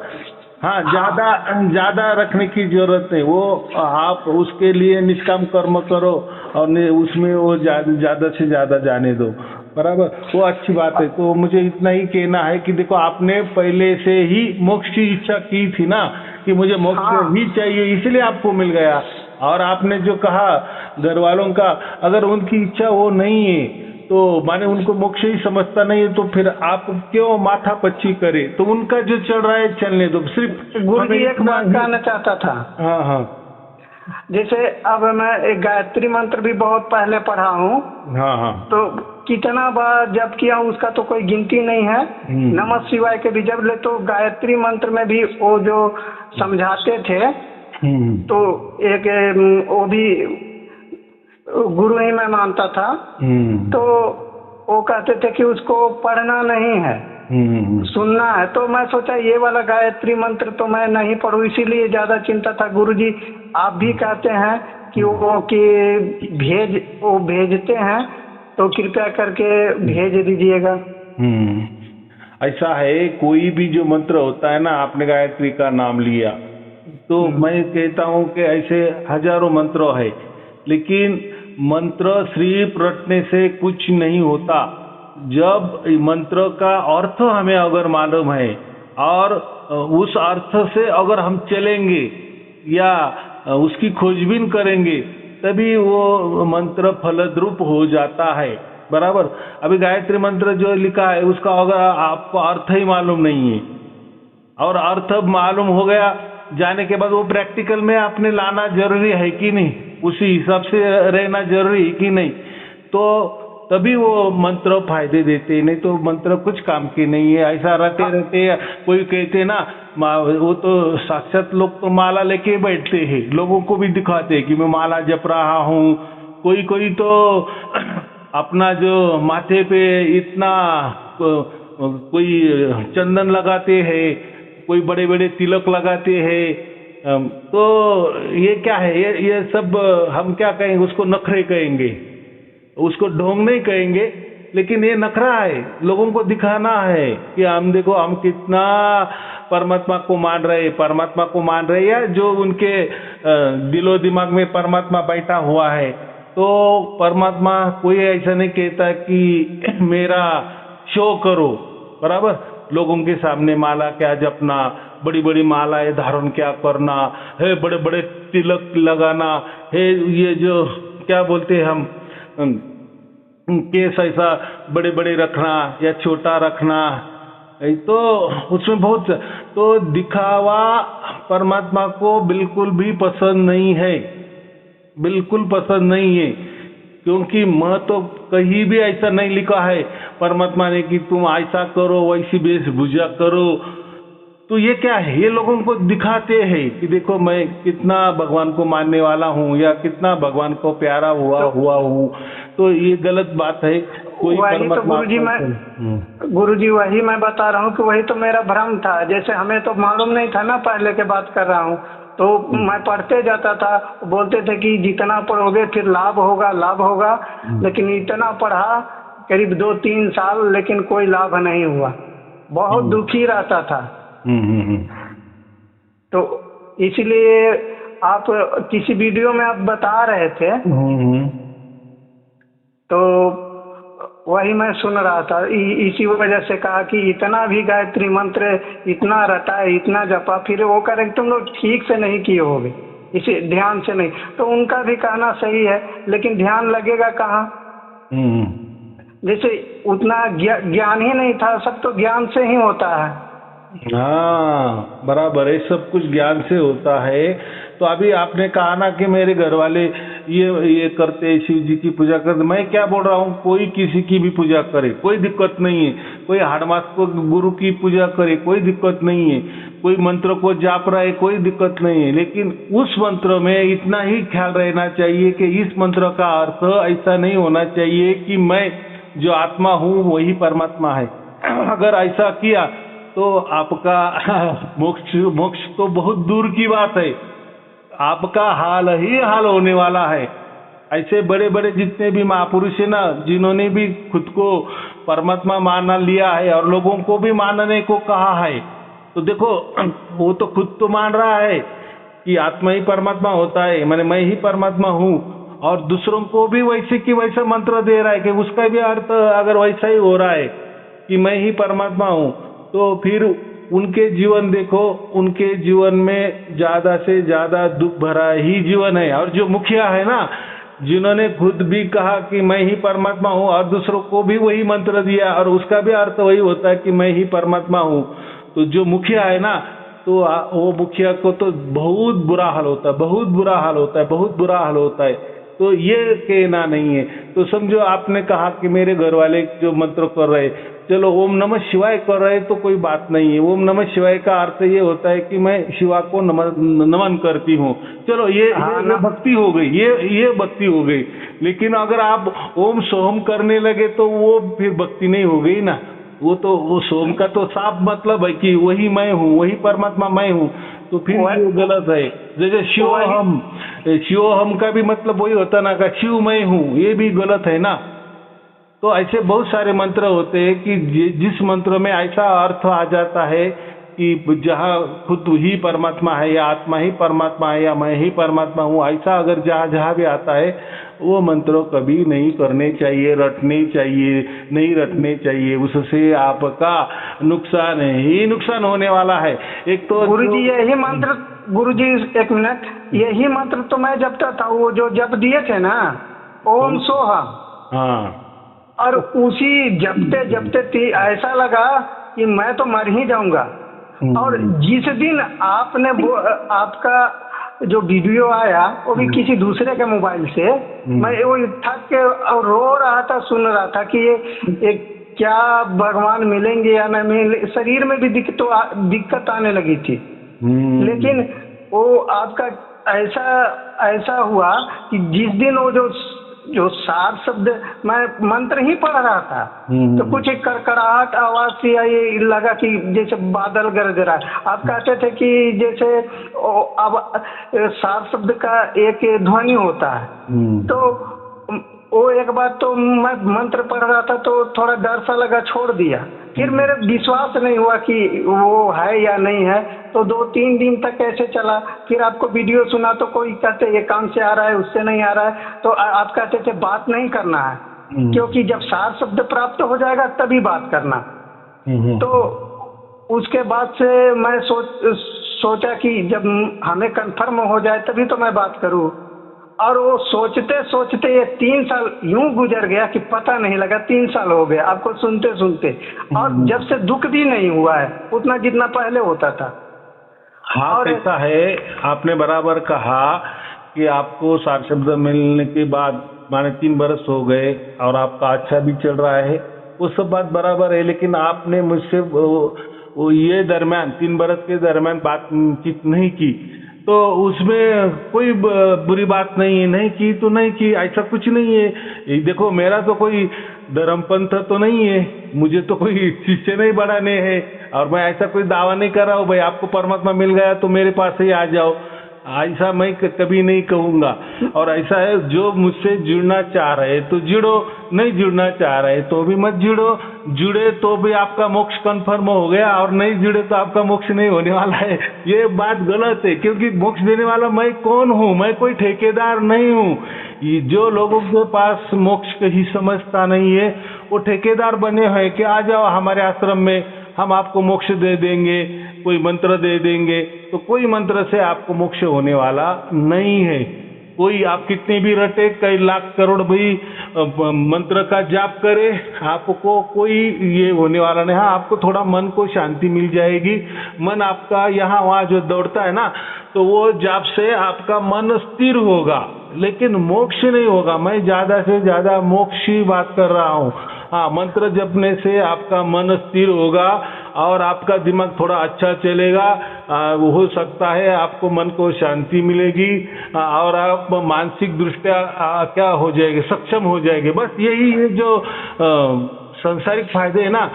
B: हाँ, ज्यादा रखने की जरूरत नहीं, वो आप उसके लिए निष्काम कर्म करो, और उसमें वो ज्यादा से ज्यादा जाने दो, बराबर। वो अच्छी बात है। तो मुझे इतना ही कहना है कि देखो, आपने पहले से ही मोक्ष की इच्छा की थी ना, कि मुझे मोक्ष ही चाहिए, इसलिए आपको मिल गया। और आपने जो कहा घर वालों का, अगर उनकी इच्छा वो नहीं है, तो माने उनको मोक्ष ही समझता नहीं है, तो फिर आप क्यों माथा पच्ची करे। तो उनका जो चल रहा है चलने दो। सिर्फ
A: गुरु जी एक बात कहना चाहता था।
B: हाँ हाँ,
A: जैसे अब मैं एक गायत्री मंत्र भी बहुत पहले पढ़ा हूँ,
B: हाँ हाँ।
A: तो कितना बार जप किया हूँ उसका तो कोई गिनती नहीं है। नमः शिवाय के भी जब ले, तो गायत्री मंत्र में भी वो जो समझाते थे, तो एक वो भी गुरु ही मैं मानता था, तो वो कहते थे कि उसको पढ़ना नहीं है, सुनना है। तो मैं सोचा ये वाला गायत्री मंत्र तो मैं नहीं पढ़ूं, इसीलिए ज्यादा चिंता था। गुरुजी आप भी कहते हैं कि वो भेजते हैं, तो कृपया करके भेज दीजिएगा।
B: ऐसा है, कोई भी जो मंत्र होता है ना, आपने गायत्री का नाम लिया, तो मैं कहता हूँ कि ऐसे हजारों मंत्र है, लेकिन मंत्र सिर्फ रटने से कुछ नहीं होता। जब मंत्र का अर्थ हमें अगर मालूम है और उस अर्थ से अगर हम चलेंगे या उसकी खोजबीन करेंगे, तभी वो मंत्र फलद्रूप हो जाता है। बराबर। अभी गायत्री मंत्र जो लिखा है उसका अगर आपको अर्थ ही मालूम नहीं है और अर्थ मालूम हो गया, जाने के बाद वो प्रैक्टिकल में आपने लाना जरूरी है कि नहीं, उसी हिसाब से रहना जरूरी है कि नहीं, तो तभी वो मंत्र फायदे देते, नहीं तो मंत्र कुछ काम की नहीं है। ऐसा रहते रहते कोई कहते ना, वो तो साक्षात लोग तो माला लेके बैठते हैं, लोगों को भी दिखाते हैं कि मैं माला जप रहा हूँ। कोई तो अपना जो माथे पे इतना कोई चंदन लगाते हैं, कोई बड़े बड़े तिलक लगाते हैं। तो ये क्या है, ये सब हम क्या कहेंगे, उसको नखरे कहेंगे, उसको ढोंग नहीं कहेंगे, लेकिन ये नखरा है, लोगों को दिखाना है कि हम देखो हम कितना परमात्मा को मान रहे या जो उनके दिलो दिमाग में परमात्मा बैठा हुआ है। तो परमात्मा कोई ऐसा नहीं कहता कि मेरा शो करो, बराबर, लोगों के सामने माला क्या जपना, बड़ी बड़ी मालाएं धारण क्या करना है, बड़े बड़े तिलक लगाना है, ये जो क्या बोलते हैं हम, केस ऐसा बड़े बड़े रखना या छोटा रखना, तो उसमें बहुत, तो दिखावा परमात्मा को बिल्कुल भी पसंद नहीं है, बिल्कुल पसंद नहीं है। क्योंकि मैं तो कहीं भी ऐसा नहीं लिखा है परमात्मा ने कि तुम ऐसा करो, वैसी वेशभूषा करो। तो ये क्या है, ये लोगों को दिखाते हैं कि देखो मैं कितना भगवान को मानने वाला हूँ या कितना भगवान को प्यारा हुआ हूँ। तो ये गलत बात है। कोई
A: वही तो गुरुजी वही मैं बता रहा हूँ कि वही तो मेरा भ्रम था। जैसे हमें तो मालूम नहीं था ना, पहले के बात कर रहा हूँ, तो मैं पढ़ते जाता था, बोलते थे कि जितना पढ़ोगे फिर लाभ होगा, लेकिन इतना पढ़ा करीब 2-3 साल, लेकिन कोई लाभ नहीं हुआ, बहुत दुखी रहता था। तो इसलिए आप किसी वीडियो में आप बता रहे थे, तो वही मैं सुन रहा था, इसी वजह से कहा कि इतना भी गायत्री मंत्र इतना रटा है, इतना जपा, फिर वो करें तुम लोग ठीक से नहीं किए होगे, इसे ध्यान से नहीं। तो उनका भी कहना सही है, लेकिन ध्यान लगेगा कहाँ? जैसे उतना ज्ञान ही नहीं था, सब तो ज्ञान से ही होता है।
B: हाँ बराबर है, सब कुछ ज्ञान से होता है। तो अभी आपने कहा ना कि मेरे घर वाले ये करते, शिव जी की पूजा करते, मैं क्या बोल रहा हूँ, कोई किसी की भी पूजा करे कोई दिक्कत नहीं है, कोई हाड़मास को गुरु की पूजा करे कोई दिक्कत नहीं है, कोई मंत्र को जाप रहा है कोई दिक्कत नहीं है, लेकिन उस मंत्र में इतना ही ख्याल रहना चाहिए कि इस मंत्र का अर्थ ऐसा नहीं होना चाहिए कि मैं जो आत्मा हूँ वही परमात्मा है। अगर ऐसा किया तो आपका मोक्ष तो बहुत दूर की बात है, आपका हाल ही हाल होने वाला है। ऐसे बड़े बड़े जितने भी महापुरुष है ना, जिन्होंने भी खुद को परमात्मा मान लिया है और लोगों को भी मानने को कहा है, तो देखो वो तो खुद तो मान रहा है कि आत्मा ही परमात्मा होता है, मैंने मैं ही परमात्मा हूँ, और दूसरों को भी वैसे की वैसा मंत्र दे रहा है कि उसका भी अर्थ अगर वैसा ही हो रहा है कि मैं ही परमात्मा हूँ, तो फिर उनके जीवन देखो, उनके जीवन में ज्यादा से ज्यादा दुख भरा ही जीवन है। और जो मुखिया है ना, जिन्होंने खुद भी कहा कि मैं ही परमात्मा हूँ और दूसरों को भी वही मंत्र दिया और उसका भी अर्थ वही होता है कि मैं ही परमात्मा हूँ, तो जो मुखिया है ना, तो वो मुखिया को तो बहुत बुरा हाल होता है, बहुत बुरा हाल होता है, बहुत बुरा हाल होता है। तो ये कहना नहीं है। तो समझो आपने कहा कि मेरे घर वाले जो मंत्र कर रहे, चलो ओम नमः शिवाय कर रहे तो कोई बात नहीं है। ओम नमः शिवाय का अर्थ ये होता है कि मैं शिवा को नमन करती हूँ, चलो ये भक्ति हो गई, ये भक्ति हो गई। लेकिन अगर आप ओम सोहम करने लगे तो वो फिर भक्ति नहीं हो गई ना। वो सोम का तो साफ मतलब है कि वही मैं हूँ, वही परमात्मा मैं हूँ, तो फिर वो गलत है। जैसे शिवोहम का भी मतलब वही होता ना, का शिव मैं हूँ, ये भी गलत है ना। तो ऐसे बहुत सारे मंत्र होते हैं कि जिस मंत्र में ऐसा अर्थ आ जाता है कि जहाँ खुद ही परमात्मा है, या आत्मा ही परमात्मा है, या मैं ही परमात्मा हूँ, ऐसा अगर जहाँ भी आता है वो मंत्र कभी नहीं करने चाहिए, रटने चाहिए, नहीं रटने चाहिए। उससे आपका नुकसान ही नुकसान होने वाला है। एक तो
A: गुरुजी यही मंत्र, गुरुजी एक मिनट, यही मंत्र तो मैं जपता था, वो जो जप दिए थे ना, ओम सोहम।
B: हाँ,
A: और उसी जपते जपते ऐसा लगा कि मैं तो मर ही जाऊंगा। और जिस दिन आपने आपका जो वीडियो आया वो भी किसी दूसरे के मोबाइल से, मैं वो थक के और रो रहा था, सुन रहा था कि ये क्या भगवान मिलेंगे या नहीं मिलेंगे, शरीर में भी दिक्कत आने लगी थी। लेकिन वो आपका ऐसा हुआ कि जिस दिन वो जो सार शब्द, मैं मंत्र ही पढ़ रहा था, तो कुछ करकराहट आवाज सी आई, लगा कि जैसे बादल गरज रहा है। आप कहते थे कि जैसे अब सार शब्द का एक ध्वनि होता है, तो वो एक बात तो मैं मंत्र पढ़ रहा था तो थोड़ा डर सा लगा, छोड़ दिया। फिर मेरे विश्वास नहीं हुआ कि वो है या नहीं है, तो 2-3 दिन तक ऐसे चला। फिर आपको वीडियो सुना तो कोई कहते ये काम से आ रहा है, उससे नहीं आ रहा है, तो आप कहते थे बात नहीं करना है, क्योंकि जब सार शब्द प्राप्त हो जाएगा तभी बात करना। तो उसके बाद से मैं सोचा कि जब हमें कंफर्म हो जाए तभी तो मैं बात करूं। और वो सोचते सोचते ये 3 साल यूं गुजर गया कि पता नहीं लगा, 3 साल हो गए आपको सुनते सुनते। और जब से दुख भी नहीं हुआ है उतना जितना पहले होता था।
B: हाँ, और ऐसा है, आपने बराबर कहा कि आपको सार शब्द मिलने के बाद माने 3 बरस हो गए और आपका अच्छा भी चल रहा है, वो सब बात बराबर है। लेकिन आपने मुझसे वो ये दरम्यान 3 बरस के दरम्यान बातचीत नहीं की, तो उसमें कोई बुरी बात नहीं है, नहीं की तो नहीं की, ऐसा कुछ नहीं है। देखो मेरा तो कोई धर्मपंथ तो नहीं है, मुझे तो कोई शिष्य नहीं बढ़ाने हैं, और मैं ऐसा कोई दावा नहीं कर रहा हूँ भाई आपको परमात्मा मिल गया तो मेरे पास ही आ जाओ, ऐसा मैं कभी नहीं कहूँगा। और ऐसा है, जो मुझसे जुड़ना चाह रहे तो जुड़ो, नहीं जुड़ना चाह रहे तो भी मत जुड़ो। जुड़े तो भी आपका मोक्ष कंफर्म हो गया, और नहीं जुड़े तो आपका मोक्ष नहीं होने वाला है। ये बात गलत है, क्योंकि मोक्ष देने वाला मैं कौन हूँ? मैं कोई ठेकेदार नहीं हूँ। जो लोगों के पास मोक्ष कहीं समझता नहीं है, वो ठेकेदार बने हैं कि आ जाओ हमारे आश्रम में, हम आपको मोक्ष दे देंगे, कोई मंत्र दे देंगे। तो कोई मंत्र से आपको मोक्ष होने वाला नहीं है। कोई आप कितने भी रटे, कई लाख करोड़ भी मंत्र का जाप करे, आपको कोई ये होने वाला नहीं। हाँ, आपको थोड़ा मन को शांति मिल जाएगी। मन आपका यहाँ वहाँ जो दौड़ता है ना, तो वो जाप से आपका मन स्थिर होगा, लेकिन मोक्ष नहीं होगा। मैं ज़्यादा से ज़्यादा मोक्ष की बात कर रहा हूँ। हाँ, मंत्र जपने से आपका मन स्थिर होगा और आपका दिमाग थोड़ा अच्छा चलेगा। वो हो सकता है आपको मन को शांति मिलेगी, और आप मानसिक दृष्टया क्या हो जाएंगे, सक्षम हो जाएंगे। बस यही है जो सांसारिक फायदे है ना,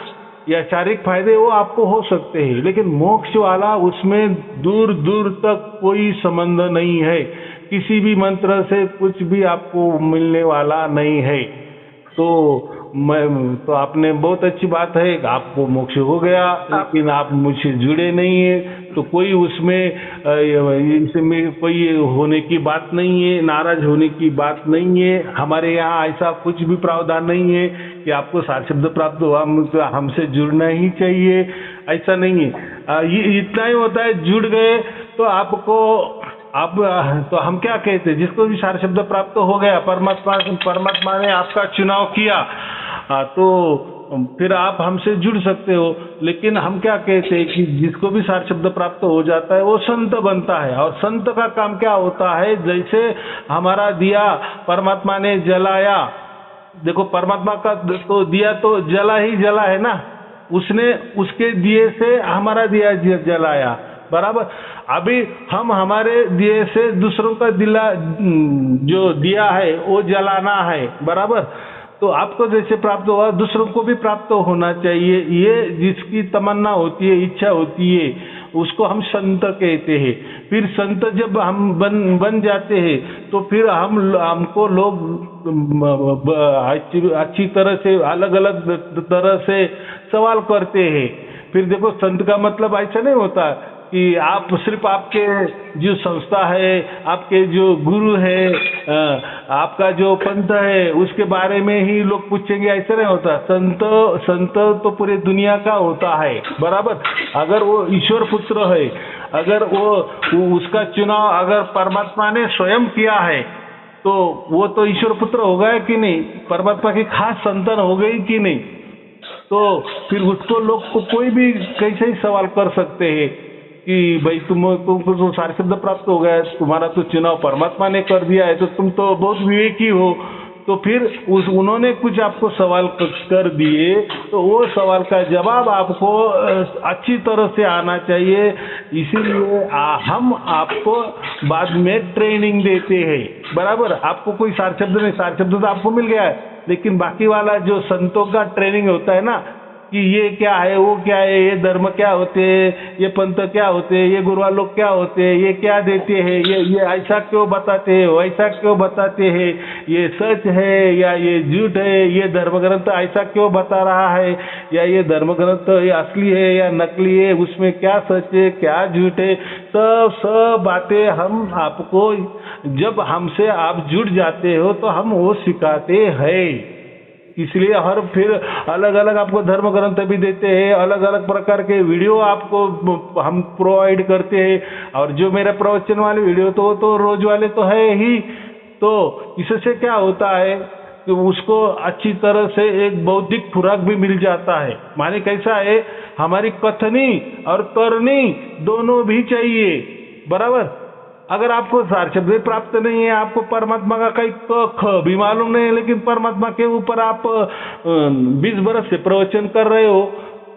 B: या शारीरिक फायदे, वो आपको हो सकते हैं, लेकिन मोक्ष वाला उसमें दूर दूर तक कोई संबंध नहीं है। किसी भी मंत्र से कुछ भी आपको मिलने वाला नहीं है। तो आपने बहुत अच्छी बात है, आपको मोक्ष हो गया, लेकिन आप मुझसे जुड़े नहीं है, तो कोई इसमें कोई होने की बात नहीं है, नाराज होने की बात नहीं है। हमारे यहाँ ऐसा कुछ भी प्रावधान नहीं है कि आपको सार शब्द प्राप्त हुआ हमसे जुड़ना ही चाहिए, ऐसा नहीं है। ये इतना ही होता है, जुड़ गए तो आपको तो हम क्या कहते हैं, जिसको भी सार शब्द प्राप्त हो गया, परमात्मा ने आपका चुनाव किया, तो फिर आप हमसे जुड़ सकते हो। लेकिन हम क्या कहते हैं कि जिसको भी सार शब्द प्राप्त हो जाता है वो संत बनता है। और संत का काम क्या होता है, जैसे हमारा दिया परमात्मा ने जलाया, देखो परमात्मा का तो दिया तो जला ही जला है ना, उसने उसके दिए से हमारा दिया जलाया, बराबर। अभी हम हमारे दिए से दूसरों का जो दिया है वो जलाना है, बराबर। तो आपको जैसे प्राप्त हुआ दूसरों को भी प्राप्त होना चाहिए, ये जिसकी तमन्ना होती है, इच्छा होती है, उसको हम संत कहते हैं। फिर संत जब हम बन जाते हैं तो फिर हमको लोग अच्छी तरह से अलग अलग तरह से सवाल करते हैं। फिर देखो संत का मतलब ऐसा नहीं होता कि आप सिर्फ आपके जो संस्था है, आपके जो गुरु है, आपका जो पंथ है उसके बारे में ही लोग पूछेंगे, ऐसा नहीं होता। संत तो पूरे दुनिया का होता है, बराबर। अगर वो ईश्वर पुत्र है, अगर वो उसका चुनाव अगर परमात्मा ने स्वयं किया है तो वो तो ईश्वर पुत्र होगा कि नहीं, परमात्मा की खास संतान हो गई कि नहीं। तो फिर उसको लोग को कोई भी कैसे ही सवाल कर सकते हैं कि भाई तुमको तो सारे शब्द प्राप्त हो गया, तुम्हारा तो चुनाव परमात्मा ने कर दिया है, तो तुम तो बहुत विवेकी हो। तो फिर उन्होंने कुछ आपको सवाल कर दिए तो वो सवाल का जवाब आपको अच्छी तरह से आना चाहिए। इसीलिए हम आपको बाद में ट्रेनिंग देते हैं, बराबर। आपको कोई सार शब्द नहीं, सार शब्द तो आपको मिल गया है, लेकिन बाकी वाला जो संतों का ट्रेनिंग होता है ना कि ये क्या है, वो क्या है, ये धर्म क्या होते हैं, ये पंथ क्या होते हैं, ये गुरुआ लोग क्या होते हैं, ये क्या देते हैं, ये ऐसा क्यों बताते हैं, वैसा क्यों बताते हैं, ये सच है या ये झूठ है, ये धर्म ग्रंथ ऐसा क्यों बता रहा है, या ये धर्म ग्रंथ ये असली है या नकली है, उसमें क्या सच है क्या झूठ है, सब बातें हम आपको जब हमसे आप जुड़ जाते हो तो हम वो सिखाते हैं। इसलिए हर फिर अलग अलग आपको धर्म ग्रंथ भी देते हैं, अलग अलग प्रकार के वीडियो आपको हम प्रोवाइड करते हैं। और जो मेरे प्रवचन वाले वीडियो तो रोज वाले तो है ही। तो इससे क्या होता है कि उसको अच्छी तरह से एक बौद्धिक खुराक भी मिल जाता है। माने कैसा है, हमारी कथनी और करनी दोनों भी चाहिए, बराबर। अगर आपको सार शब्द प्राप्त नहीं है, आपको परमात्मा का कहीं ख भी मालूम नहीं है, लेकिन परमात्मा के ऊपर आप 20 बरस से प्रवचन कर रहे हो,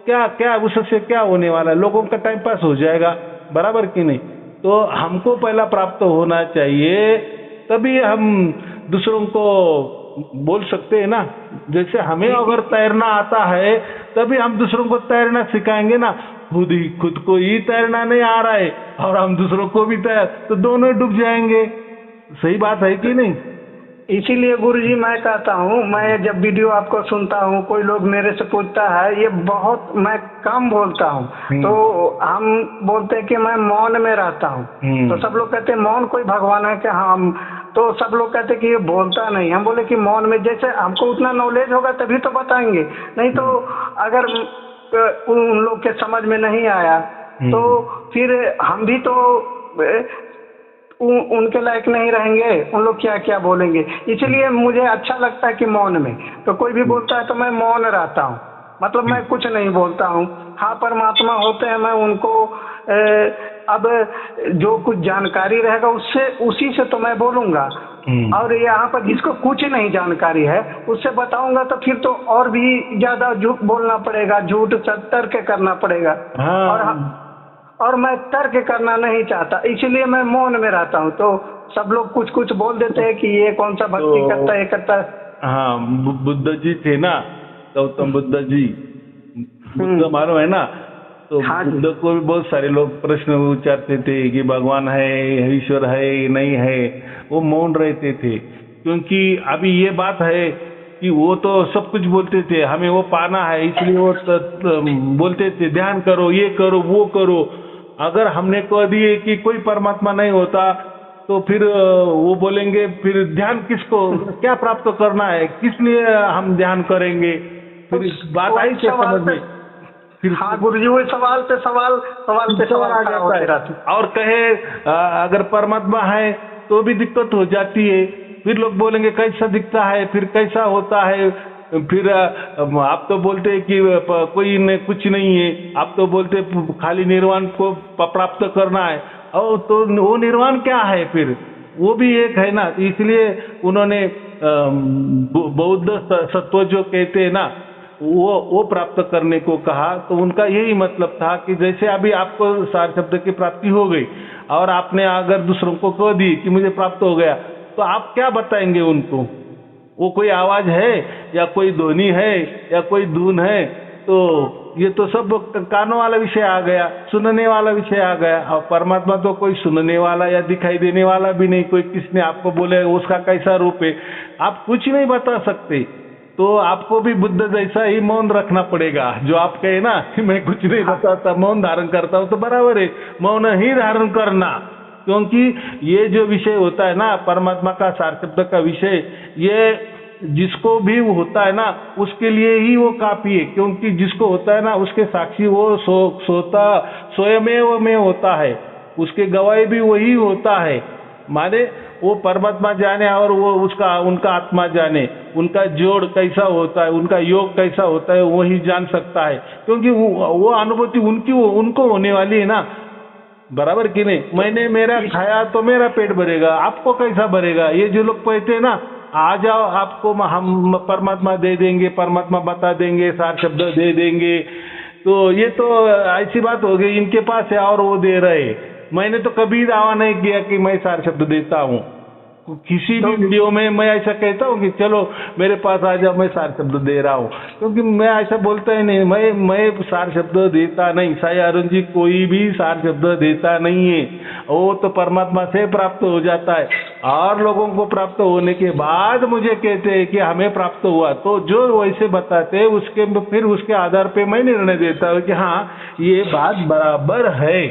B: क्या उससे क्या होने वाला है, लोगों का टाइम पास हो जाएगा, बराबर कि नहीं। तो हमको पहला प्राप्त होना चाहिए, तभी हम दूसरों को बोल सकते हैं ना। जैसे हमें अगर तैरना आता है तभी हम दूसरों को तैरना सिखाएंगे ना। खुद को ही तैरना नहीं आ रहा है और हम दूसरों को भी तैर, तो दोनों डूब जाएंगे। सही बात है कि नहीं।
A: इसीलिए गुरुजी मैं कहता हूँ, मैं जब वीडियो आपको सुनता हूँ, कोई लोग मेरे से पूछता है, ये बहुत मैं कम बोलता हूँ, तो हम बोलते हैं कि मैं मौन में रहता हूँ। तो सब लोग कहते हैं मौन कोई भगवान है क्या? हम तो सब लोग कहते हैं कि ये बोलता नहीं। हम बोले कि मौन में, जैसे हमको उतना नॉलेज होगा तभी तो बताएंगे, नहीं तो अगर उन लोग के समझ में नहीं आया तो फिर हम भी तो उनके लायक नहीं रहेंगे, उन लोग क्या क्या बोलेंगे। इसलिए मुझे अच्छा लगता है कि मौन में, तो कोई भी बोलता है तो मैं मौन रहता हूँ, मतलब मैं कुछ नहीं बोलता हूँ। हाँ, परमात्मा होते हैं, मैं उनको अब जो कुछ जानकारी रहेगा उसी से तो मैं बोलूँगा। और यहाँ पर जिसको कुछ नहीं जानकारी है उससे बताऊंगा तो फिर तो और भी ज्यादा झूठ बोलना पड़ेगा, झूठ तर्क करना पड़ेगा। और मैं तर्क करना नहीं चाहता, इसीलिए मैं मौन में रहता हूँ। तो सब लोग कुछ कुछ बोल देते हैं कि ये कौन सा भक्ति करता है, ये करता है।
B: हाँ, बुद्ध जी थे ना, गौतम बुद्ध जी, बुद्ध मालूम है ना। तो बुद्ध को भी बहुत सारे लोग प्रश्न उच्चारते थे कि भगवान है, ईश्वर है, नहीं है। वो मौन रहते थे, क्योंकि अभी ये बात है कि वो तो सब कुछ बोलते थे, हमें वो पाना है, इसलिए वो बोलते थे ध्यान करो, ये करो, वो करो। अगर हमने कह दिए कि कोई परमात्मा नहीं होता तो फिर वो बोलेंगे फिर ध्यान किसको, क्या प्राप्त करना है, किस लिए हम ध्यान करेंगे। फिर बात आई क्या समझ में।
A: फिर हाँ गुरुजी, वही सवाल पे सवाल आ जाता है।
B: और कहे अगर परमात्मा है तो भी दिक्कत हो जाती है। फिर लोग बोलेंगे कैसा दिखता है, फिर कैसा होता है, फिर आप तो बोलते हैं कि कोई कुछ नहीं है, आप तो बोलते खाली निर्वाण को प्राप्त करना है। और तो वो निर्वाण क्या है फिर, वो भी एक है ना। इसलिए उन्होंने बौद्ध सत्व जो कहते हैं ना, वो प्राप्त करने को कहा। तो उनका यही मतलब था कि जैसे अभी आपको सार शब्द की प्राप्ति हो गई और आपने अगर दूसरों को कह दी कि मुझे प्राप्त हो गया, तो आप क्या बताएंगे उनको? वो कोई आवाज है या कोई ध्वनि है या कोई धुन है? तो ये तो सब कानों वाला विषय आ गया, सुनने वाला विषय आ गया। और परमात्मा तो कोई सुनने वाला या दिखाई देने वाला भी नहीं। कोई किसने आपको बोले उसका कैसा रूप है, आप कुछ नहीं बता सकते। तो आपको भी बुद्ध जैसा ही मौन रखना पड़ेगा। जो आप कहे ना कि मैं कुछ नहीं बताता, मौन धारण करता हूँ, तो बराबर है, मौन ही धारण करना। क्योंकि ये जो विषय होता है ना, परमात्मा का सार शब्द का विषय, ये जिसको भी होता है ना उसके लिए ही वो काफी है। क्योंकि जिसको होता है ना उसके साक्षी वो स्वयमेव में होता है, उसके गवाही भी वही होता है। माने वो परमात्मा जाने और वो उनका आत्मा जाने, उनका जोड़ कैसा होता है, उनका योग कैसा होता है, वही जान सकता है। क्योंकि वो अनुभूति उनको होने वाली है ना, बराबर कि नहीं। मैंने मेरा खाया तो मेरा पेट भरेगा, आपको कैसा भरेगा? ये जो लोग कहते हैं ना, आ जाओ आपको हम परमात्मा दे देंगे, परमात्मा बता देंगे, सार शब्द दे देंगे, तो ये तो ऐसी बात हो गई, इनके पास है और वो दे रहे। मैंने तो कभी दावा नहीं किया कि मैं सार शब्द देता हूँ। किसी भी वीडियो में मैं ऐसा कहता हूँ कि चलो मेरे पास आ जाओ, मैं सार शब्द दे रहा हूँ, क्योंकि मैं ऐसा बोलता ही नहीं। मैं सार शब्द देता नहीं। साईं अरुण जी कोई भी सार शब्द देता नहीं है, वो तो परमात्मा से प्राप्त हो जाता है। और लोगों को प्राप्त होने के बाद मुझे कहते हैं कि हमें प्राप्त हुआ, तो जो वैसे बताते हैं फिर उसके आधार पे मैं निर्णय देता हूँ कि हाँ ये बात बराबर है,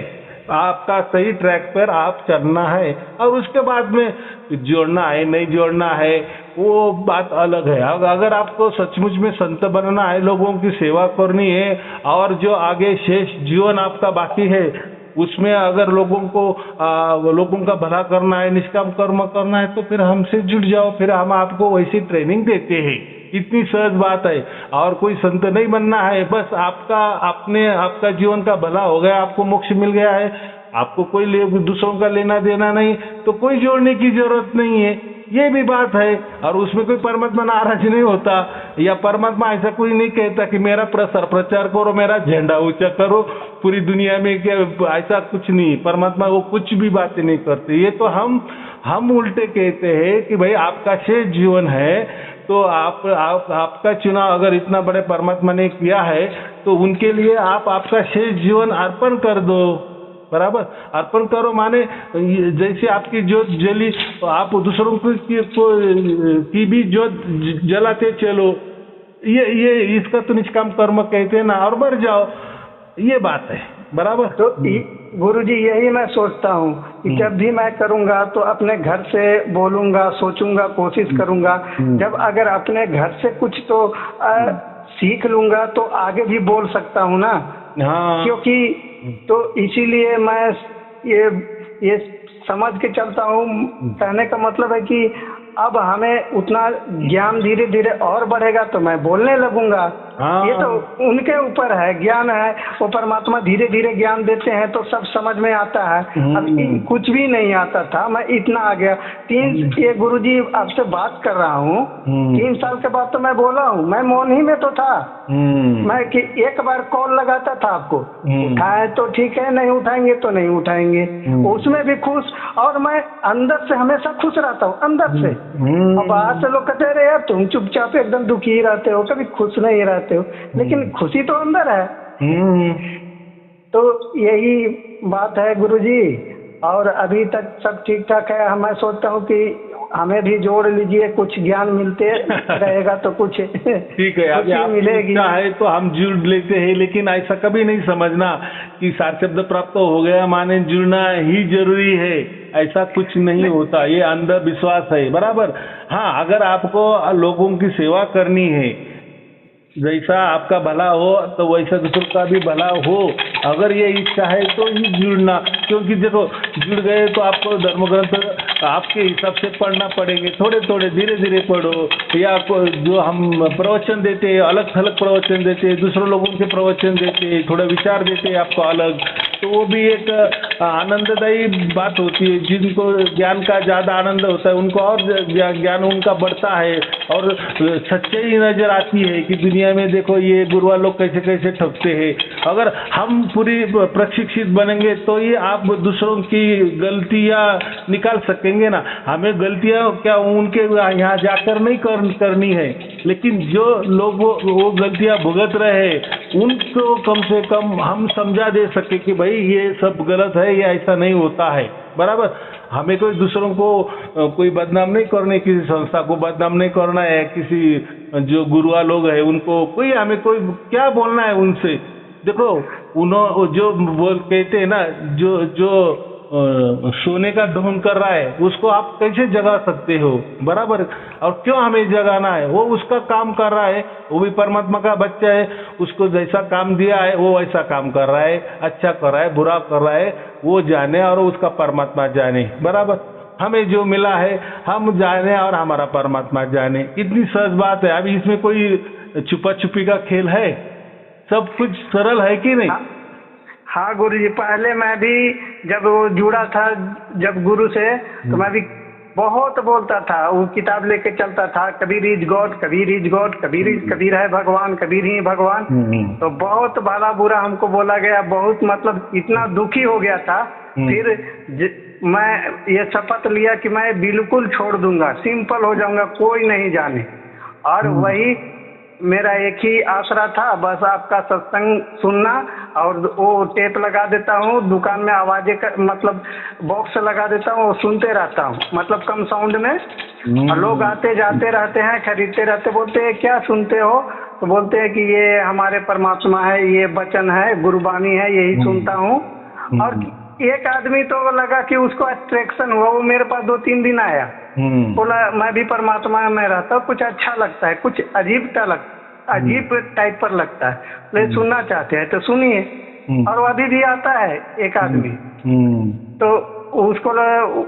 B: आपका सही ट्रैक पर आप चलना है। और उसके बाद में जोड़ना है नहीं जोड़ना है वो बात अलग है। अगर आपको सचमुच में संत बनना है, लोगों की सेवा करनी है, और जो आगे शेष जीवन आपका बाकी है उसमें अगर लोगों का भला करना है, निष्काम कर्म करना है, तो फिर हमसे जुड़ जाओ। फिर हम आपको वैसी ट्रेनिंग देते हैं। इतनी सहज बात है। और कोई संत नहीं बनना है, बस आपका जीवन का भला हो गया, आपको मोक्ष मिल गया है, आपको कोई दूसरों का लेना देना नहीं, तो कोई जोड़ने की जरूरत नहीं है। ये भी बात है। और उसमें कोई परमात्मा नाराज नहीं होता, या परमात्मा ऐसा कोई नहीं कहता कि मेरा प्रचार करो, मेरा झंडा ऊंचा करो पूरी दुनिया में, क्या ऐसा कुछ नहीं। परमात्मा वो कुछ भी बातें नहीं करते। ये तो हम उल्टे कहते हैं कि भाई आपका शेष जीवन है, तो आपका चुनाव अगर इतना बड़े परमात्मा ने किया है, तो उनके लिए आप आपका शेष जीवन अर्पण कर दो। बराबर अर्पण करो, माने जैसे आपकी जोत जली तो आप दूसरों की भी जोत जलाते चलो। ये इसका तो निष्काम कर्म कहते हैं ना, और मर जाओ, ये बात है। बराबर।
A: तो गुरुजी यही मैं सोचता हूँ कि जब भी मैं करूँगा तो अपने घर से बोलूँगा, सोचूंगा, कोशिश करूँगा। जब अगर अपने घर से कुछ तो सीख लूँगा तो आगे भी बोल सकता हूँ ना।
B: हाँ।
A: क्योंकि तो इसीलिए मैं ये समझ के चलता हूँ। कहने का मतलब है कि अब हमें उतना ज्ञान धीरे धीरे और बढ़ेगा तो मैं बोलने लगूंगा। हाँ। ये तो उनके ऊपर है, ज्ञान है, वो परमात्मा धीरे धीरे ज्ञान देते हैं तो सब समझ में आता है। अब कुछ भी नहीं आता था, मैं इतना आ गया। ये गुरुजी आपसे बात कर रहा हूँ, 3 साल के बाद तो मैं बोला हूँ, मैं मौन ही में तो था। मैं कि एक बार कॉल लगाता था आपको, उठाए तो ठीक है, नहीं उठाएंगे तो नहीं उठाएंगे, उसमें भी खुश। और मैं अंदर से हमेशा खुश रहता हूँ, अंदर से। और बाहर से लोग कहते रहे यार तुम चुपचाप एकदम दुखी ही रहते हो, कभी खुश नहीं रहते हो, लेकिन खुशी तो अंदर है। तो यही बात है गुरुजी। और अभी तक सब ठीक ठाक है। मैं सोचता हूँ कि हमें भी जोड़ लीजिए, कुछ ज्ञान मिलते रहेगा तो कुछ
B: ठीक है, अभी आप मिलेगी है तो हम जुड़ लेते हैं। लेकिन ऐसा कभी नहीं समझना कि सार शब्द प्राप्त हो गया माने जुड़ना ही जरूरी है, ऐसा कुछ नहीं होता। ये अंधविश्वास है। बराबर। हाँ, अगर आपको लोगों की सेवा करनी है, जैसा आपका भला हो तो वैसा दूसरों का भी भला हो, अगर ये इच्छा है तो ही जुड़ना। क्योंकि देखो जुड़ गए तो आपको धर्म ग्रंथ आपके हिसाब से पढ़ना पड़ेंगे, थोड़े थोड़े धीरे धीरे पढ़ो। या जो हम प्रवचन देते हैं, अलग थलग प्रवचन देते हैं, दूसरों लोगों के प्रवचन देते हैं, थोड़ा विचार देते हैं आपको अलग, तो वो भी एक आनंददायी बात होती है। जिनको ज्ञान का ज़्यादा आनंद होता है उनको और ज्ञान उनका बढ़ता है, और सच्चाई नज़र आती है कि दुनिया में देखो ये गुरुआ लोग कैसे कैसे ठगते हैं। अगर हम पूरी प्रशिक्षित बनेंगे तो ये आप दूसरों की गलतियाँ निकाल सकेंगे ना। हमें गलतियाँ क्या उनके यहाँ जाकर नहीं करनी है, लेकिन जो लोग वो गलतियाँ भुगत रहे उनको कम से कम हम समझा दे सके कि भाई ये सब गलत है, ये ऐसा नहीं होता है, बराबर। हमें कोई दूसरों को कोई बदनाम नहीं करने, किसी संस्था को बदनाम नहीं करना है, किसी जो गुरुआ लोग हैं उनको कोई हमें कोई क्या बोलना है उनसे। देखो उन्होंने जो बोल कहते हैं ना, जो सोने का ढोंग कर रहा है उसको आप कैसे जगा सकते हो, बराबर। और क्यों हमें जगाना है, वो उसका काम कर रहा है, वो भी परमात्मा का बच्चा है, उसको जैसा काम दिया है वो वैसा काम कर रहा है, अच्छा कर रहा है बुरा कर रहा है वो जाने और उसका परमात्मा जाने, बराबर। हमें जो मिला है हम जाने और हमारा परमात्मा जाने, इतनी सहज बात है। अभी इसमें कोई छुपा छुपी का खेल है, सब कुछ सरल है कि नहीं।
A: हाँ गुरु जी, पहले मैं भी जब वो जुड़ा था जब गुरु से, तो मैं भी बहुत बोलता था, वो किताब लेके चलता था, Kabir is God, Kabir is God, Kabir है भगवान, कबीर ही भगवान। तो बहुत भला बुरा हमको बोला गया, बहुत मतलब इतना दुखी हो गया था। फिर मैं ये शपथ लिया कि मैं बिल्कुल छोड़ दूंगा, सिंपल हो जाऊंगा, कोई नहीं जाने। और वही मेरा एक ही आसरा था, बस आपका सत्संग सुनना, और वो टेप लगा देता हूँ दुकान में, आवाजें मतलब बॉक्स लगा देता हूँ, सुनते रहता हूँ, मतलब कम साउंड में। और लोग आते जाते रहते हैं, खरीदते रहते, बोलते हैं क्या सुनते हो, तो बोलते हैं कि ये हमारे परमात्मा है, ये वचन है, गुरबानी है, यही सुनता हूँ। और एक आदमी तो लगा कि उसको अट्रैक्शन हुआ, वो मेरे पास 2-3 दिन आया, बोला मैं भी परमात्मा में रहता हूँ, कुछ अच्छा लगता है, कुछ अजीब टाइप पर लगता है, ले सुनना चाहते हैं तो सुनिए। और अभी भी आता है एक आदमी, तो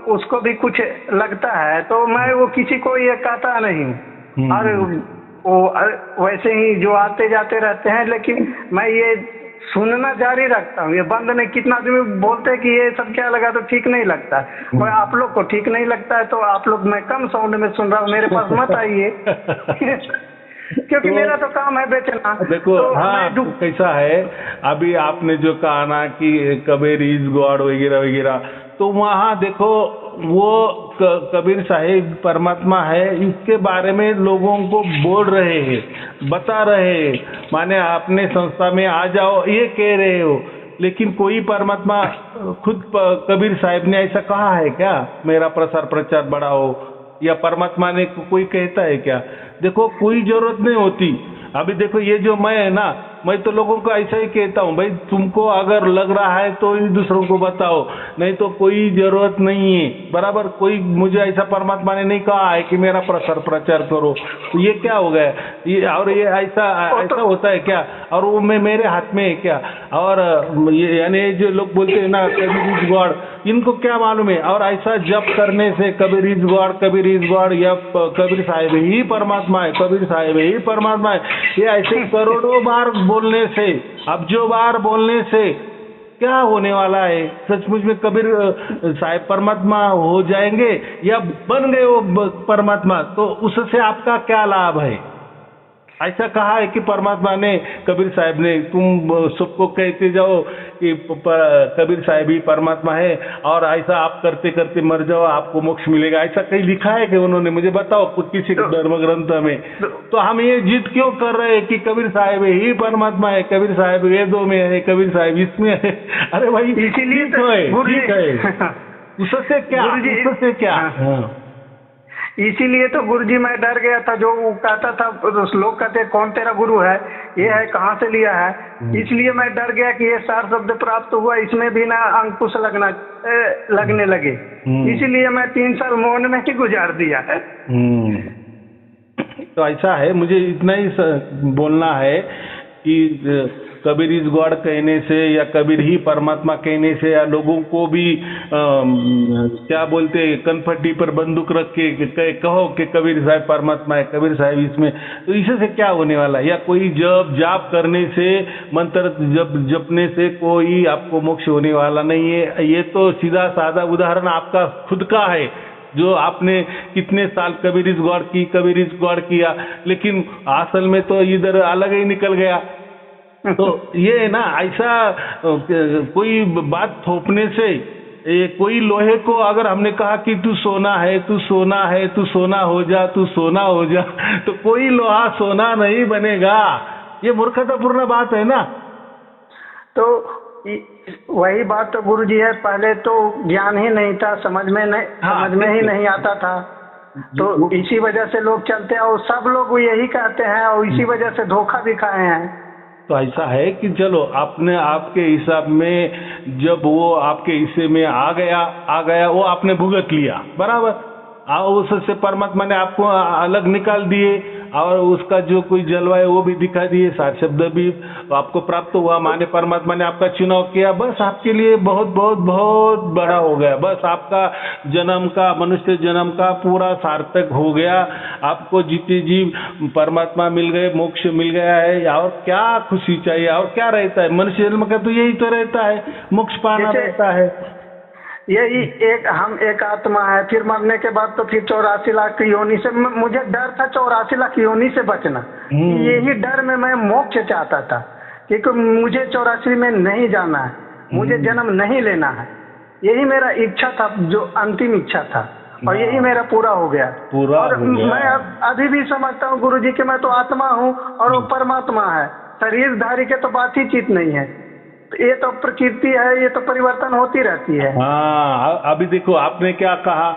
A: उसको भी कुछ लगता है, तो मैं वो किसी को ये कहता नहीं। और वो वैसे ही जो आते जाते रहते हैं, लेकिन मैं ये सुनना जारी रखता हूँ, ये बंद नहीं। कितना आदमी बोलते हैं कि ये सब क्या लगा, तो ठीक नहीं लगता है। आप लोग को ठीक नहीं लगता है तो आप लोग, मैं कम साउंड में सुन रहा हूँ, मेरे पास मत आइए क्योंकि तो, मेरा तो काम है बेचना।
B: देखो तो हाँ कैसा है, अभी आपने जो कहा ना कि कबीर इज गॉड वगैरह वगैरह, तो वहाँ देखो वो कबीर साहिब परमात्मा है, इसके बारे में लोगों को बोल रहे हैं, बता रहे हैं, माने आपने संस्था में आ जाओ ये कह रहे हो, लेकिन कोई परमात्मा खुद कबीर साहिब ने ऐसा कहा है क्या मेरा प्रसार प्रचार बढ़ाओ, या परमात्मा ने कोई कहता है क्या। देखो कोई जरूरत नहीं होती। अभी देखो ये जो मैं है ना, मैं तो लोगों को ऐसा ही कहता हूँ, भाई तुमको अगर लग रहा है तो दूसरों को बताओ, नहीं तो कोई जरूरत नहीं है, बराबर। कोई मुझे ऐसा परमात्मा ने नहीं कहा है कि मेरा प्रसार प्रचार करो, तो ये क्या हो गया, ये और ये ऐसा होता है क्या, और वो मेरे हाथ में है क्या। और यानी जो लोग बोलते हैं ना कबीर इज गॉड, इनको क्या मालूम है। और ऐसा जप करने से Kabir is God, Kabir is God, या कबीर साहिब ही परमात्मा है, कबीर साहिब ही परमात्मा है, ये ऐसे करोड़ों बार बोलने से, अब जो बार बोलने से क्या होने वाला है। सचमुच में कबीर साहिब परमात्मा हो जाएंगे या बन गए वो परमात्मा, तो उससे आपका क्या लाभ है। ऐसा कहा है कि परमात्मा ने, कबीर साहिब ने, तुम सबको कहते जाओ कि कबीर साहिब ही परमात्मा है, और ऐसा आप करते करते मर जाओ आपको मोक्ष मिलेगा, ऐसा कहीं लिखा है कि उन्होंने, मुझे बताओ किसी धर्म ग्रंथ में। तो हम ये जिद क्यों कर रहे हैं कि कबीर साहिब ही परमात्मा है, कबीर साहिब वेदों में है, कबीर साहिब इसमें है। अरे भाई इसीलिए ठीक है, उससे क्या,
A: इसीलिए तो गुरुजी मैं डर गया था, जो कहता था, लोग कहते कौन तेरा गुरु है, ये है कहाँ से लिया है, इसलिए मैं डर गया कि ये सार शब्द प्राप्त हुआ, इसमें भी ना अंकुश लगने लगे, इसीलिए मैं 3 साल मौन में ही गुजार दिया है।
B: तो ऐसा है, मुझे इतना ही बोलना है कि कबीर इज गॉड कहने से या कबीर ही परमात्मा कहने से या लोगों को भी क्या बोलते हैं कनपट्टी पर बंदूक रख के कहो कि कबीर साहब परमात्मा है, कबीर साहब इसमें, तो इससे क्या होने वाला है? या कोई जाप करने से, मंत्र जपने से कोई आपको मोक्ष होने वाला नहीं है। ये तो सीधा साधा उदाहरण आपका खुद का है, जो आपने कितने साल कबीर इज गॉड किया, लेकिन असल में तो इधर अलग ही निकल गया। तो ये ना ऐसा कोई बात थोपने से, कोई लोहे को अगर हमने कहा कि तू सोना है, तू सोना है, तू सोना हो जा, तू सोना हो जा, तो कोई लोहा सोना नहीं बनेगा। ये मूर्खतापूर्ण बात है ना।
A: तो वही बात तो गुरुजी है, पहले तो ज्ञान ही नहीं था, समझ में ही नहीं आता था, तो इसी वजह से लोग चलते हैं और सब लोग यही कहते हैं और इसी वजह से धोखा भी खाए हैं।
B: तो ऐसा है कि चलो आपने आपके हिसाब में, जब वो आपके हिस्से में आ गया वो आपने भुगत लिया, बराबर। उससे परमात्मा ने आपको अलग निकाल दिए और उसका जो कोई जलवा है वो भी दिखा दिए, सात शब्द भी आपको प्राप्त हुआ, माने परमात्मा ने आपका चुनाव किया, बस आपके लिए बहुत बहुत बहुत बड़ा हो गया। बस आपका जन्म का, मनुष्य जन्म का पूरा सार्थक हो गया। आपको जीते जी परमात्मा मिल गए, मोक्ष मिल गया है, और क्या खुशी चाहिए, और क्या रहता है? मनुष्य जन्म का तो यही तो रहता है, मोक्ष पाना रहता है।
A: यही हम एक आत्मा है, फिर मरने के बाद तो फिर 84 लाख की योनि से, मुझे डर था 84 लाख योनि से बचना। यही डर में मैं मोक्ष चाहता था, क्योंकि मुझे 84 में नहीं जाना है, मुझे जन्म नहीं लेना है। यही मेरा इच्छा था, जो अंतिम इच्छा था, और यही मेरा पूरा हो गया। और मैं अभी भी समझता हूँ गुरुजी कि मैं तो आत्मा हूँ और वो परमात्मा है। शरीरधारी के तो बात ही चित नहीं है, ये तो प्रकृति है, ये तो परिवर्तन होती रहती है।
B: हाँ, अभी देखो आपने क्या कहा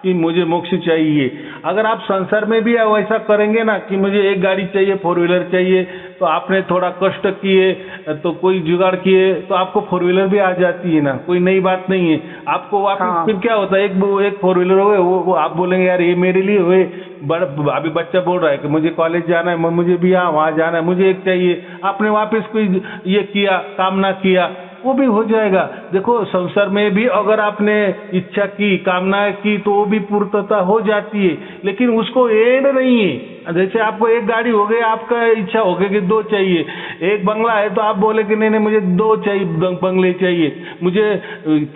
B: कि मुझे मोक्ष चाहिए। अगर आप संसार में भी वैसा करेंगे ना कि मुझे एक गाड़ी चाहिए, 4 व्हीलर चाहिए, तो आपने थोड़ा कष्ट किए, तो कोई जुगाड़ किए, तो आपको 4 व्हीलर भी आ जाती है ना, कोई नई बात नहीं है। आपको वापस फिर क्या होता है, एक 4 व्हीलर हो गए, वो आप बोलेंगे यार ये मेरे लिए हुए। अभी बच्चा बोल रहा है कि मुझे कॉलेज जाना है, मुझे भी वहाँ जाना है, मुझे एक चाहिए। आपने वापस कोई ये किया, कामना किया, वो भी हो जाएगा। देखो संसार में भी अगर आपने इच्छा की, कामना की, तो वो भी पूर्तता हो जाती है, लेकिन उसको एंड नहीं है। जैसे आपको एक गाड़ी हो गई, आपका इच्छा हो गई कि 2 चाहिए। एक बंगला है तो आप बोले कि नहीं मुझे 2 चाहिए, बंगले चाहिए। मुझे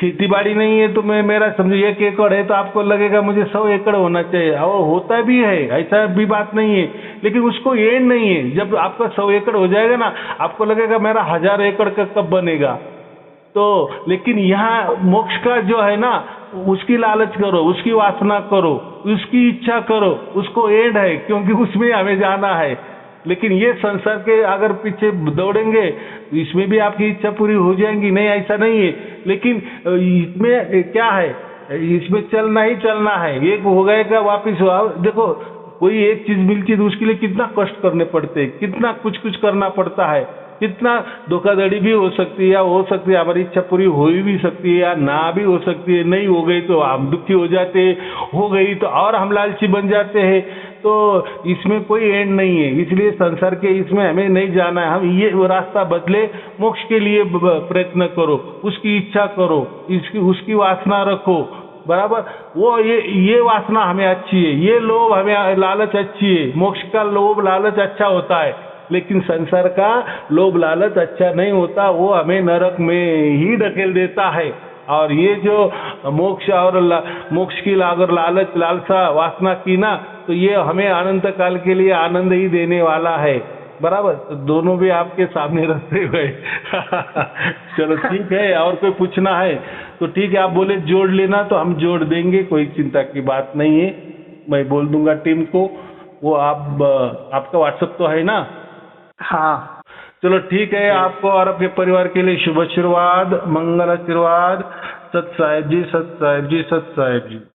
B: खेती बाड़ी नहीं है तो मेरा समझो 1 एकड़ है, तो आपको लगेगा मुझे 100 एकड़ होना चाहिए, और होता भी है, ऐसा भी बात नहीं है, लेकिन उसको एंड नहीं है। जब आपका 100 एकड़ हो जाएगा ना, आपको लगेगा मेरा 1000 एकड़ का कब बनेगा। तो लेकिन यहाँ मोक्ष का जो है ना, उसकी लालच करो, उसकी वासना करो, उसकी इच्छा करो, उसको एंड है, क्योंकि उसमें हमें जाना है। लेकिन ये संसार के अगर पीछे दौड़ेंगे, इसमें भी आपकी इच्छा पूरी हो जाएंगी, नहीं ऐसा नहीं है। लेकिन इसमें क्या है, इसमें चलना ही चलना है। एक हो गएगा वापिस देखो, कोई एक चीज मिलती है तो उसके लिए कितना कष्ट करने पड़ते हैं, कितना कुछ करना पड़ता है, कितना धोखाधड़ी भी हो सकती है, या हो सकती है हमारी इच्छा पूरी हो भी सकती है, या ना भी हो सकती है। नहीं हो गई तो हम दुखी हो जाते हैं, हो गई तो और हम लालची बन जाते हैं। तो इसमें कोई एंड नहीं है, इसलिए संसार के इसमें हमें नहीं जाना है। हम ये रास्ता बदले, मोक्ष के लिए प्रयत्न करो, उसकी इच्छा करो, उसकी वासना रखो, बराबर। वो ये वासना हमें अच्छी है, ये लोभ हमें, लालच अच्छी है। मोक्ष का लोभ लालच अच्छा होता है, लेकिन संसार का लोभ लालच अच्छा नहीं होता, वो हमें नरक में ही ढकेल देता है। और ये जो मोक्ष और मोक्ष की अगर लालच, लालसा, वासना की ना, तो ये हमें अनंत काल के लिए आनंद ही देने वाला है, बराबर। तो दोनों भी आपके सामने रखते हुए चलो ठीक है, और कोई पूछना है तो ठीक है, आप बोले जोड़ लेना तो हम जोड़ देंगे, कोई चिंता की बात नहीं है। मैं बोल दूंगा टीम को, वो आपका व्हाट्सएप तो है ना?
A: हाँ
B: चलो ठीक है, आपको और आपके परिवार के लिए शुभ आशीर्वाद, मंगल आशीर्वाद। सत साहेब जी, सत साहेब जी, सत साहेब जी।